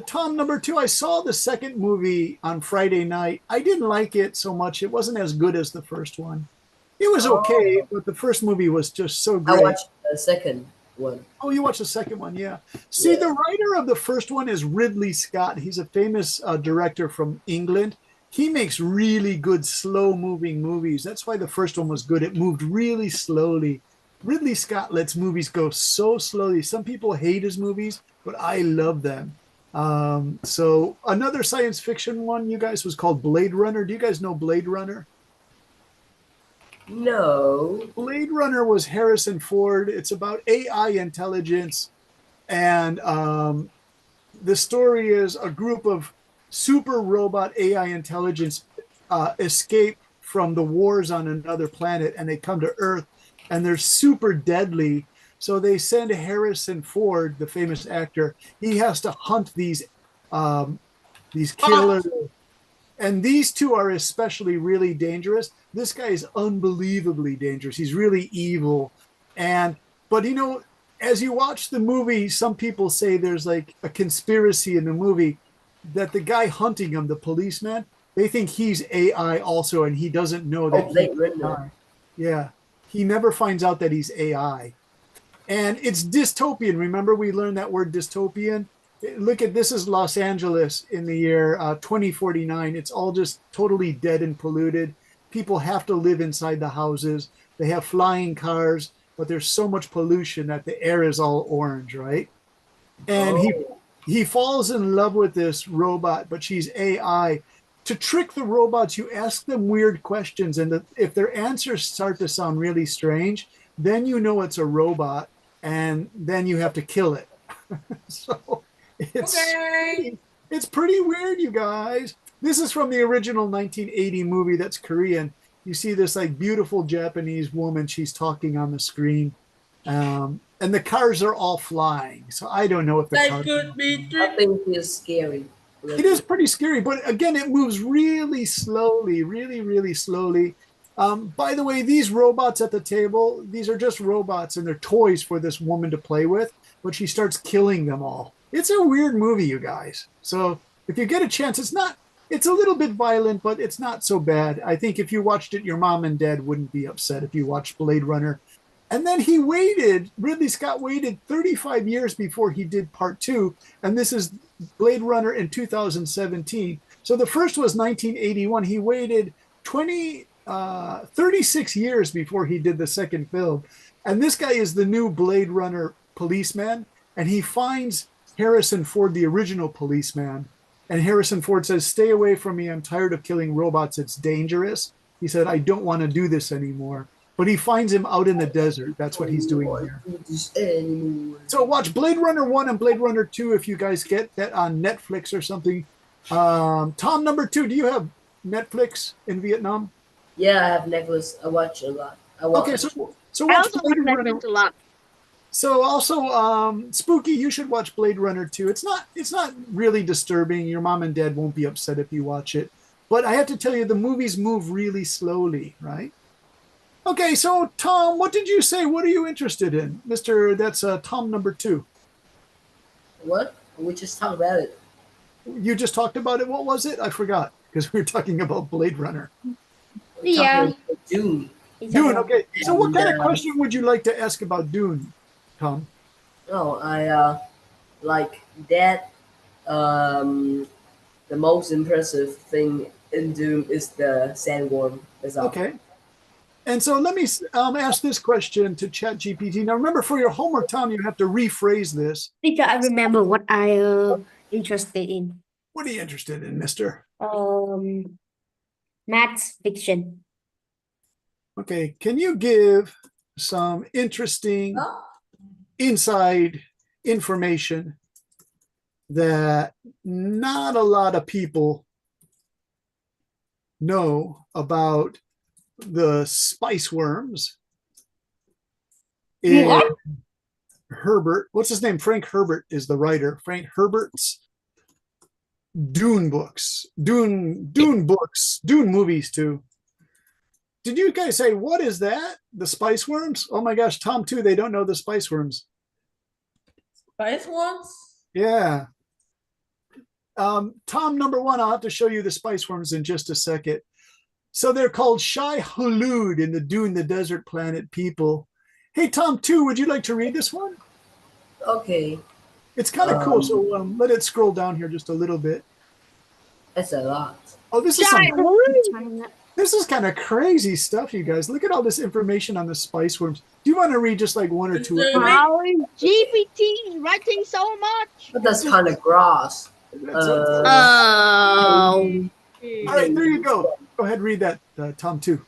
Tom, number two, I saw the second movie on Friday night. I didn't like it so much. It wasn't as good as the first one. It was okay, but the first movie was just so I great. watched the second one. Oh, you watched the second one, yeah. See, the writer of the first one is Ridley Scott. He's a famous director from England. He makes really good slow-moving movies. That's why the first one was good. It moved really slowly. Ridley Scott lets movies go so slowly. Some people hate his movies, but I love them. So another science fiction one, you guys, was called Blade Runner. Do you guys know Blade Runner? No. Blade Runner was Harrison Ford. It's about AI intelligence. And the story is a group of super robot AI intelligence escape from the wars on another planet, and they come to Earth, and they're super deadly. So they send Harrison Ford, the famous actor. He has to hunt these killers. And these two are especially really dangerous. This guy is unbelievably dangerous. He's really evil. But you know, as you watch the movie, some people say there's like a conspiracy in the movie that the guy hunting him, the policeman, they think he's AI also, and he doesn't know that he's AI. Yeah. He never finds out that he's AI. And it's dystopian. Remember, we learned that word dystopian? Look at this is Los Angeles in the year 2049. It's all just totally dead and polluted. People have to live inside the houses. They have flying cars, but there's so much pollution that the air is all orange, right? And he falls in love with this robot, but she's AI. To trick the robots, you ask them weird questions, and if their answers start to sound really strange, then you know it's a robot, and then you have to kill it. So it's pretty weird, you guys. This is from the original 1980 movie that's Korean. You see this like beautiful Japanese woman. She's talking on the screen. And the cars are all flying. So I don't know if the cars could be. I think it's scary. It is pretty scary, but again, it moves really slowly, really, really slowly. By the way, these robots at the table, these are just robots and they're toys for this woman to play with, but she starts killing them all. It's a weird movie, you guys. So if you get a chance, it's a little bit violent, but it's not so bad. I think if you watched it, your mom and dad wouldn't be upset if you watched Blade Runner. And then Ridley Scott waited 35 years before he did part 2. And this is Blade Runner in 2017. So the first was 1981. He waited 36 years before he did the second film. And this guy is the new Blade Runner policeman. And he finds Harrison Ford, the original policeman. And Harrison Ford says, "Stay away from me. I'm tired of killing robots. It's dangerous." He said, "I don't want to do this anymore." But he finds him out in the desert. That's what he's doing here. So watch Blade Runner 1 and Blade Runner 2 if you guys get that on Netflix or something. Tom, number 2, do you have Netflix in Vietnam? Yeah, I have Netflix. I watch a lot. Okay, so watch Blade Runner a lot. So also, Spooky, you should watch Blade Runner 2. It's not really disturbing. Your mom and dad won't be upset if you watch it. But I have to tell you, the movies move really slowly, right? Okay, so Tom, what did you say? What are you interested in? That's Tom number 2. What? We just talked about it. You just talked about it? What was it? I forgot, because we were talking about Blade Runner. Yeah. Dune. Dune, okay. So what kind of question would you like to ask about Dune, Tom? Oh, I like that. The most impressive thing in Dune is the sandworm. Okay. And so let me ask this question to ChatGPT. Now, remember, for your homework, Tom, you have to rephrase this. Teacher, I remember what I interested in. What are you interested in, mister? Maths fiction. Okay. Can you give some interesting inside information that not a lot of people know about the spice worms? What? Herbert, what's his name? Frank Herbert is the writer. Frank Herbert's Dune books, Dune books, Dune movies too. Did you guys say, what is that? The spice worms? Oh my gosh, Tom too, they don't know the spice worms. Spice worms? Yeah. Tom, number 1, I'll have to show you the spice worms in just a second. So they're called Shai Hulud in the Dune, the Desert Planet people. Hey, Tom, too, would you like to read this one? Okay. It's kind of cool. So Um, let it scroll down here just a little bit. That's a lot. Oh, this is Giant some, worm. this is kind of crazy stuff, you guys. Look at all this information on the spice worms. Do you want to read just like one or two? Deserve it. How is GPT writing so much? But that's kind of gross. That's it. Uh, Oh. All right, there you go. Go ahead, read that, Tom, too.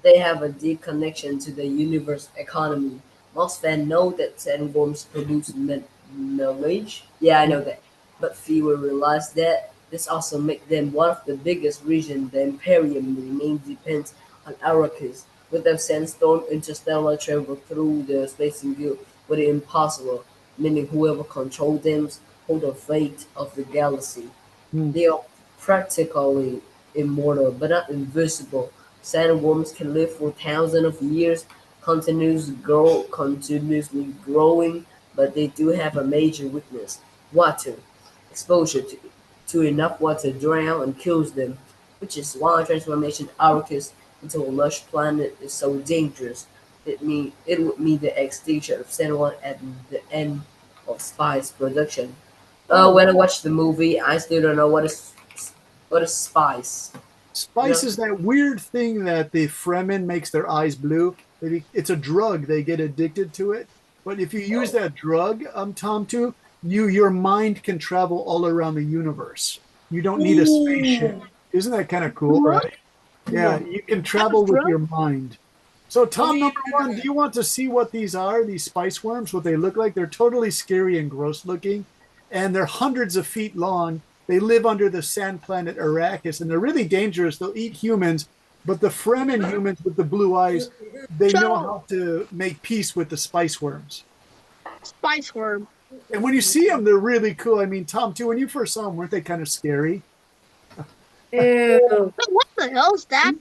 They have a deep connection to the universe economy. Most fans know that sandworms produce knowledge. Yeah, I know that. But fewer realize that this also makes them one of the biggest regions. The Imperium remains depends on Arrakis. Without sandstorm, interstellar travel through the space field would be impossible, meaning whoever controls them hold the fate of the galaxy. Hmm. They are practically immortal, but not invisible. Sandworms can live for thousands of years, continuously growing, but they do have a major weakness: water. Exposure to enough water drowns and kills them, which is why transformation Arrakis into a lush planet is so dangerous. It would mean the extinction of Sandworm at the end of spice production. When I watched the movie, I still don't know what is spice. Spice Yeah. is that weird thing that the Fremen makes their eyes blue. It's a drug. They get addicted to it. But if you use that drug, Tom, too, your mind can travel all around the universe. You don't need a spaceship. Isn't that kind of cool, right? Yeah, you can travel with your mind. So, Tom, number one, do you want to see what these are, these spice worms, what they look like? They're totally scary and gross looking, and they're hundreds of feet long. They live under the sand planet Arrakis, and they're really dangerous. They'll eat humans, but the Fremen humans with the blue eyes, they know how to make peace with the spice worms. Spice worm. And when you see them, they're really cool. I mean, Tom, too, when you first saw them, weren't they kind of scary? Ew. What the hell is that?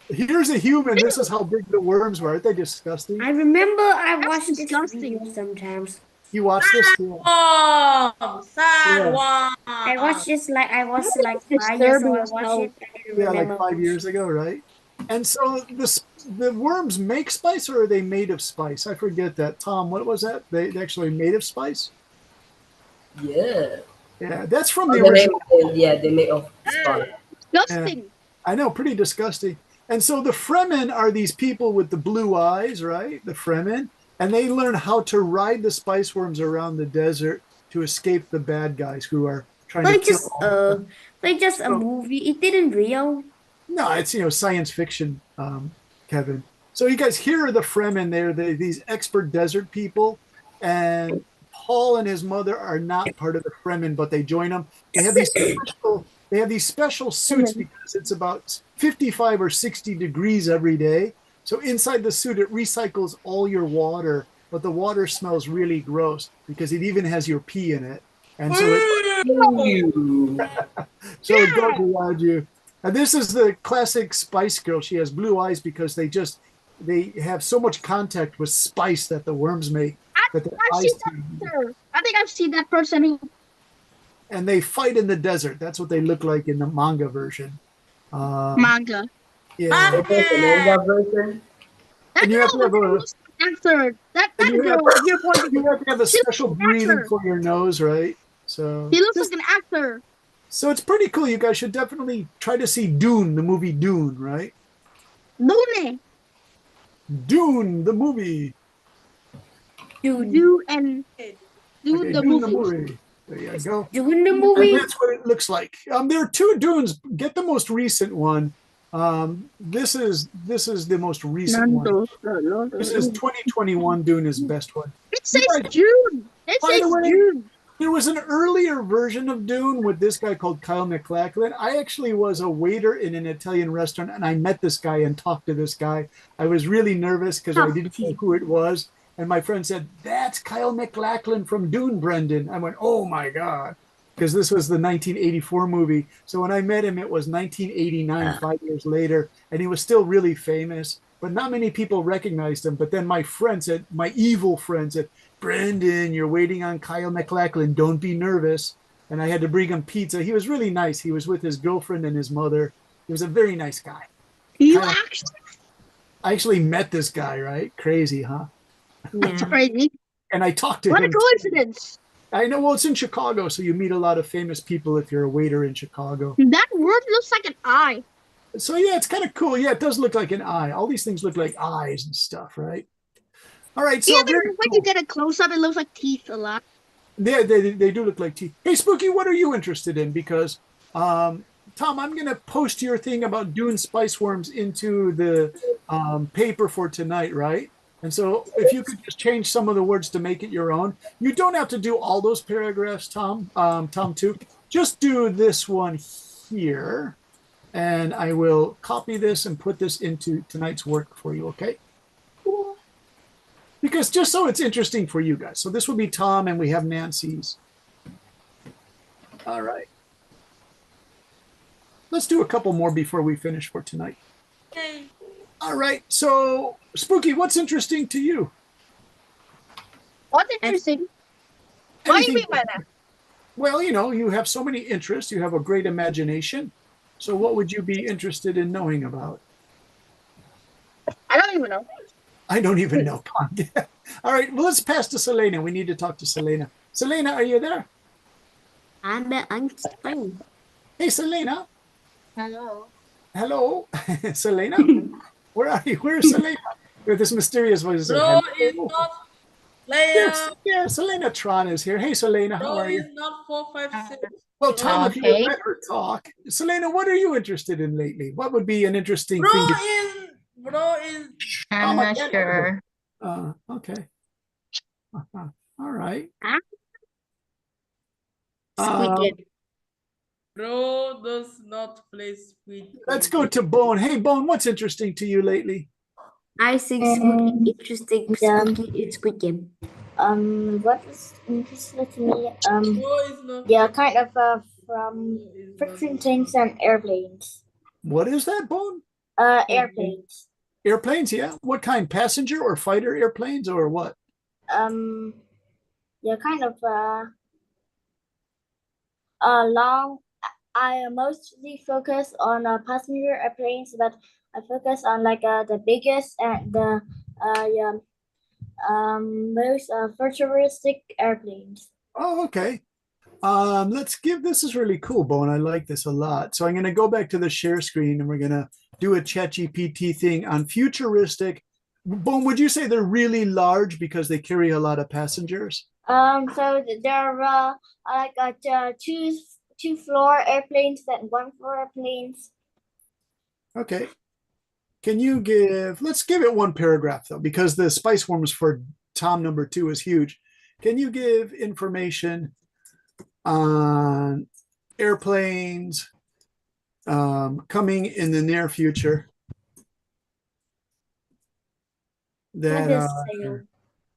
Here's a human. This is how big the worms were. Aren't they disgusting? I remember I That's watched this disgusting. video sometimes. You watched this? Yeah. Oh, sad Yeah. one. I watched this like I was That like is 5 years disturbing old. I as watched hell. it. I didn't Yeah, remember like 5 years ago, right? And so the worms make spice, or are they made of spice? I forget that. Tom, what was that? They actually made of spice? Yeah. Yeah, that's from the The name, original. yeah, they make of spice. Disgusting. I know, pretty disgusting. And so the Fremen are these people with the blue eyes, right? The Fremen. And they learn how to ride the spice worms around the desert to escape the bad guys who are trying to Like kill just all of them. like just a movie. It didn't real. No, it's science fiction, Kevin. So you guys, here are the Fremen. They're these expert desert people, and Paul and his mother are not part of the Fremen, but they join them. They have these special suits because it's about 55 or 60 degrees every day. So inside the suit, it recycles all your water, but the water smells really gross because it even has your pee in it, and so it goes around you. And this is the classic Spice Girl. She has blue eyes because they have so much contact with spice that the worms make that their I've eyes seen that actor. I think I've seen that person who. and they fight in the desert. That's what they look like in the manga version. Manga. Yeah, The manga version. That and you have to have a actor. That and you girl. have, You're pointing. you have to have a She special looks like an breathing actor. for your nose, right? So He looks like an actor. so it's pretty cool. You guys should definitely try to see Dune, the movie Dune, right? Lune. Dune, the movie. Dude, Do and do Okay, the Dune, the movie. movie. There you go. doing the And movie. that's what it looks like. There are two Dunes. Get the most recent one. This is the most recent one. This is 2021 Dune is best one. It says guys- June. It By the says way- June. There was an earlier version of Dune with this guy called Kyle MacLachlan. I actually was a waiter in an Italian restaurant, and I met this guy and talked to this guy. I was really nervous because I didn't know who it was. And my friend said, "That's Kyle MacLachlan from Dune, Brendan." I went, "Oh my God." Because this was the 1984 movie. So when I met him, it was 1989, 5 years later, and he was still really famous, but not many people recognized him. But then my evil friend said, "Brendan, you're waiting on Kyle MacLachlan. Don't be nervous." And I had to bring him pizza. He was really nice. He was with his girlfriend and his mother. He was a very nice guy. You Kyle- actually. I actually met this guy, right? Crazy, huh? That's Yeah. crazy. and I talked to What a him. coincidence. I know. Well, it's in Chicago, so you meet a lot of famous people if you're a waiter in Chicago. That word looks like an eye. So yeah, it's kind of cool. Yeah, it does look like an eye. All these things look like eyes and stuff, right? All right, so Yeah, but very when cool. you get a close up, it looks like teeth a lot. They do look like teeth. Hey, Spooky, what are you interested in? Because Tom, I'm gonna post your thing about Dune spice worms into the paper for tonight, right? And so if you could just change some of the words to make it your own, you don't have to do all those paragraphs, Tom. Tom too. Just do this one here, and I will copy this and put this into tonight's work for you. Okay? Because just so it's interesting for you guys. So this will be Tom, and we have Nancy's. All right. Let's do a couple more before we finish for tonight. Okay. All right. So, Spooky, what's interesting to you? What's interesting? What do you mean by that? Well, you know, you have so many interests. You have a great imagination. So what would you be interested in knowing about? I don't even know. I don't even know. All right. Well, let's pass to Selena. We need to talk to Selena. Selena, are you there? I'm fine. Hey, Selena. Hello. Hello. Selena. Where are you? Where's Selena? With this mysterious voice. Bro is not Yes, player. yeah, Selena Tron is here. Hey, Selena, how Bro are you? is not 456. Well, Tom, if you would Okay. let her talk. Selena, what are you interested in lately? What would be an interesting Bro thing to is I'm Oh, not yeah, sure. okay. All right. Squid Um, Game. bro does not play Squid Game. let's go to Bone. Hey, Bone, what's interesting to you lately? I think Spooky interesting. Spooky is Squid Game. What is interesting to me? Bro is not. Yeah, kind of from fixing things and airplanes. What is that, Bone? Airplanes. Airplanes, yeah. What kind? Passenger or fighter airplanes or what? Yeah, kind of long. I mostly focus on passenger airplanes, but I focus on like the biggest and the most futuristic airplanes. Oh, okay. Let's give this is really cool, Bone. I like this a lot. So I'm going to go back to the share screen and we're going to do a ChatGPT thing on futuristic. Bone, would you say they're really large because they carry a lot of passengers? So there are like two floor airplanes and one floor airplanes. Okay. Can you let's give it one paragraph though, because the spice worms for Tom number 2 is huge. Can you give information on airplanes coming in the near future that are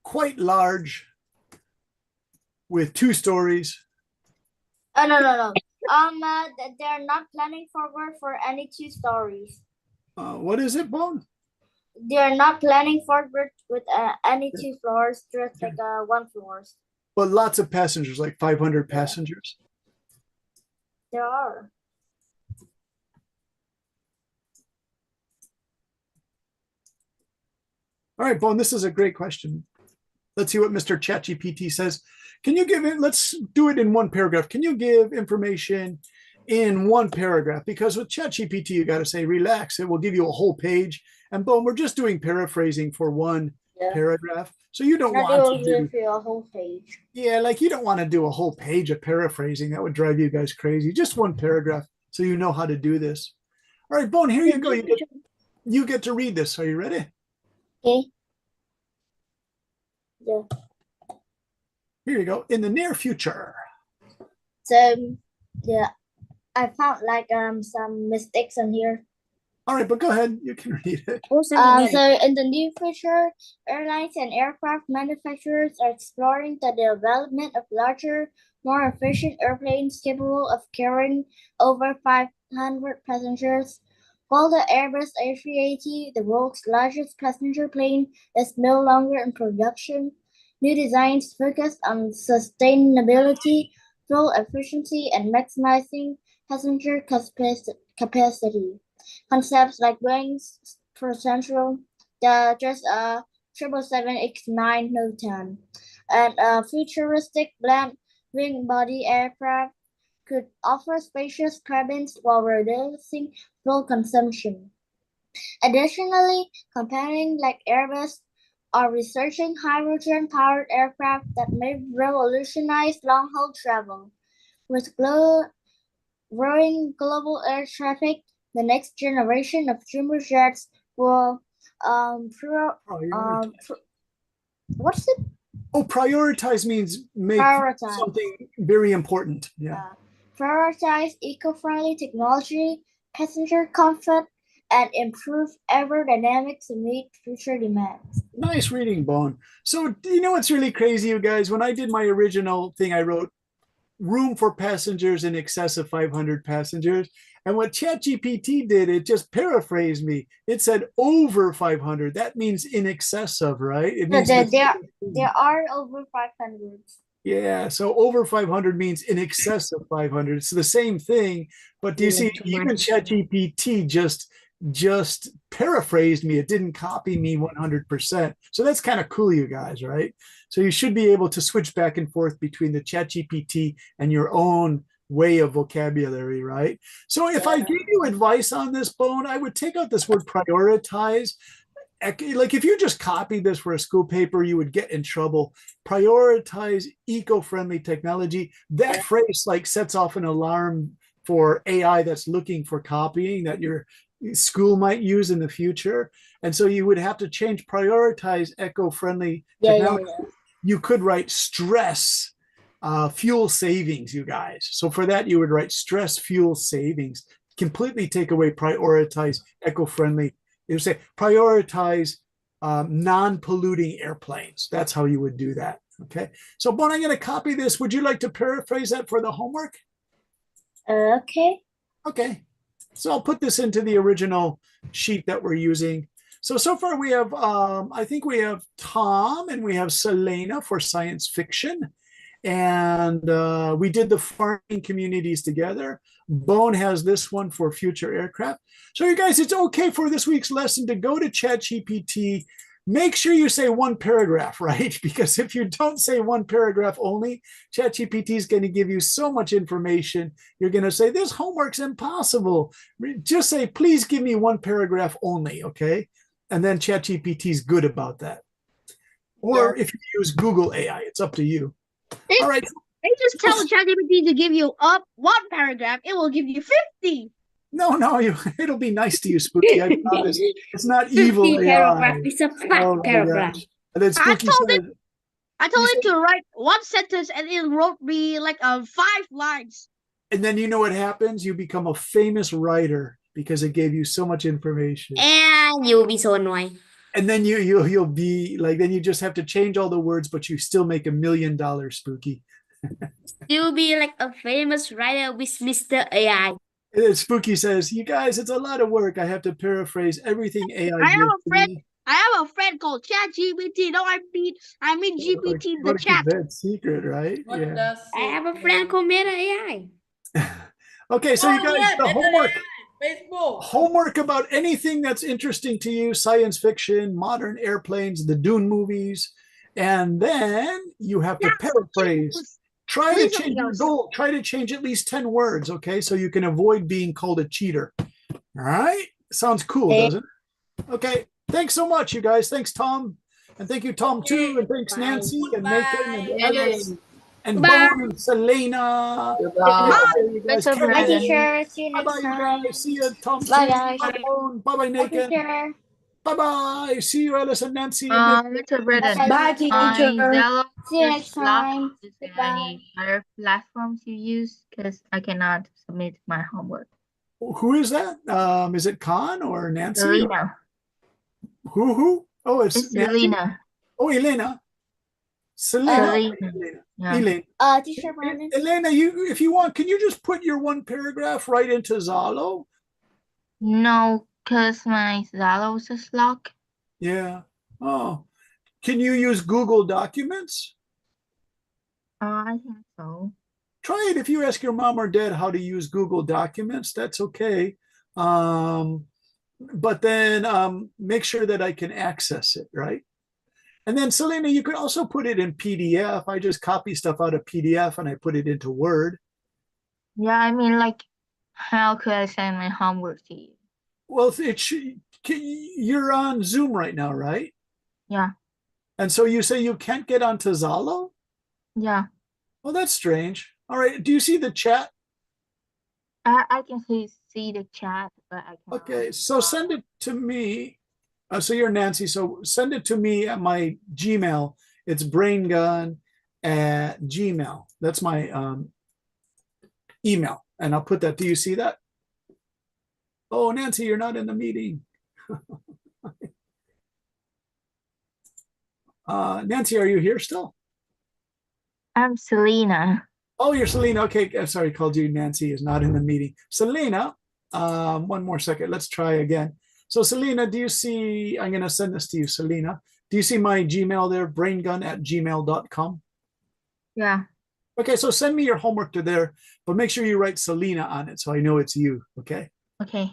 quite large with 2 stories? Oh no. They're not planning forward for any 2 stories. What is it, Bone? They're not planning forward with any 2 floors, just like 1 floors. But lots of passengers, like 500 passengers. There are. All right, Bone, this is a great question. Let's see what Mr. ChatGPT says. Can you give it, let's do it in one paragraph. Can you give information in one paragraph? Because with ChatGPT, you got to say, relax. It will give you a whole page. And Bone, we're just doing paraphrasing for one paragraph. So you don't want to do a whole page. Yeah, like you don't want to do a whole page of paraphrasing. That would drive you guys crazy. Just one paragraph so you know how to do this. All right, Bone, here you go. You get to read this. Are you ready? Okay. Yeah. Here you go. In the near future. So yeah, I found like some mistakes on here. All right, but go ahead. You can read it. So in the near future, airlines and aircraft manufacturers are exploring the development of larger, more efficient airplanes capable of carrying over 500 passengers. While the Airbus A380, the world's largest passenger plane, is no longer in production, new designs focus on sustainability, fuel efficiency, and maximizing passenger capacity. Concepts like Boeing's for Central, just 777X9 No 10, and a futuristic bland wing body aircraft could offer spacious cabins while reducing fuel consumption. Additionally, companies like Airbus are researching hydrogen-powered aircraft that may revolutionize long-haul travel. With growing global air traffic, the next generation of jumbo jets will what's it? Oh, prioritize means make Prioritize. something very important. Yeah. Prioritize eco-friendly technology, passenger comfort, and improve aerodynamics to meet future demands. Nice reading, Bone. So, do you know what's really crazy, you guys? When I did my original thing, I wrote room for passengers in excess of 500 passengers. And what ChatGPT did, it just paraphrased me. It said over 500. That means in excess of, right? It means There are over 500. yeah, so over 500 means in excess of 500. It's the same thing, but do you see, even ChatGPT just paraphrased me. It didn't copy me 100%. So that's kind of cool, you guys, right? So you should be able to switch back and forth between the ChatGPT and your own way of vocabulary, right? So if I gave you advice on this, Bone, I would take out this word prioritize. Like if you just copied this for a school paper, you would get in trouble. Prioritize eco-friendly technology. That phrase like sets off an alarm for AI that's looking for copying that your school might use in the future. And so you would have to change prioritize eco-friendly technology. You could write stress fuel savings, you guys. So for that, you would write stress fuel savings, completely take away prioritize eco-friendly. You say prioritize non-polluting airplanes. That's how you would do that. Okay. So, Bon, I'm going to copy this. Would you like to paraphrase that for the homework? Okay. Okay. So I'll put this into the original sheet that we're using. So far we have, I think we have Tom and we have Selena for science fiction. And we did the farming communities together. Bone has this one for future aircraft. So you guys, it's okay for this week's lesson to go to ChatGPT. Make sure you say one paragraph, right? Because if you don't say one paragraph only, ChatGPT is going to give you so much information. You're going to say, this homework's impossible. Just say, please give me one paragraph only, okay? And then ChatGPT is good about that. Or if you use Google AI, it's up to you. All right. They just tell ChatGPT to give you up one paragraph. It will give you 50. No, it'll be nice to you, Spooky. I promise. It's not evil paragraph. AI. It's a fat paragraph. And then Spooky I told it to write one sentence and it wrote me like 5 lines. And then you know what happens? You become a famous writer because it gave you so much information. And you'll be so annoying. And then you'll be like, then you just have to change all the words, but you still make $1 million, Spooky. You'll be like a famous writer with Mr. AI. And then Spooky says, you guys, it's a lot of work. I have to paraphrase everything AI. I have a friend called ChatGPT. No, I mean GPT in the chat. That's secret, right? Yeah. I have a friend called Meta AI. Okay, so you guys, the homework. Facebook. Homework about anything that's interesting to you, science fiction, modern airplanes, the Dune movies, and then you have to paraphrase. Try to change your goal. Try to change at least 10 words, okay? So you can avoid being called a cheater. All right? Sounds cool, doesn't it? Okay. Thanks so much, you guys. Thanks, Tom. And thank you, Tom, too. And thanks, Nancy and Nathan and Alice and Bone and Selena. Bye. Bye, teacher. See you next time. See you, Tom. Bye, guys. Bye-bye, Nathan. Bye-bye. See you, Alice and Nancy. Mr. Brennan. Bye, teacher. See you next time. Is there any other platforms you use? Because I cannot submit my homework. Who is that? Is it Khan or Nancy? Elena. Who? Oh, it's Elena. Oh, Elena. Selena. Yeah. Elena. Teacher Brandon. Elena, if you want, can you just put your one paragraph right into Zalo? No, because my Zalo is locked. Yeah. Oh. Can you use Google Documents? I think so. Try it if you ask your mom or dad how to use Google Documents. That's okay. But then make sure that I can access it, right? And then Selena, you could also put it in PDF. I just copy stuff out of PDF and I put it into Word. Yeah, I mean, like, how could I send my homework to you? Well, you're on Zoom right now, right? Yeah, And so you say you can't get onto Zalo? yeah. Well, that's strange. All right. Do you see the chat? I can see the chat, but I can't. Okay. So send it to me. So you're Nancy. So send it to me at my Gmail. It's braingun@gmail. That's my email. And I'll put that. Do you see that? Oh, Nancy, you're not in the meeting. Nancy, are you here still? I'm Selena. Oh, you're Selena. Okay, I'm sorry, I called you Nancy is not in the meeting. Selena, one more second. Let's try again. So Selena, do you see, I'm going to send this to you, Selena. Do you see my Gmail there, braingun@gmail.com? Yeah. Okay, so send me your homework to there, but make sure you write Selena on it so I know it's you, okay? Okay.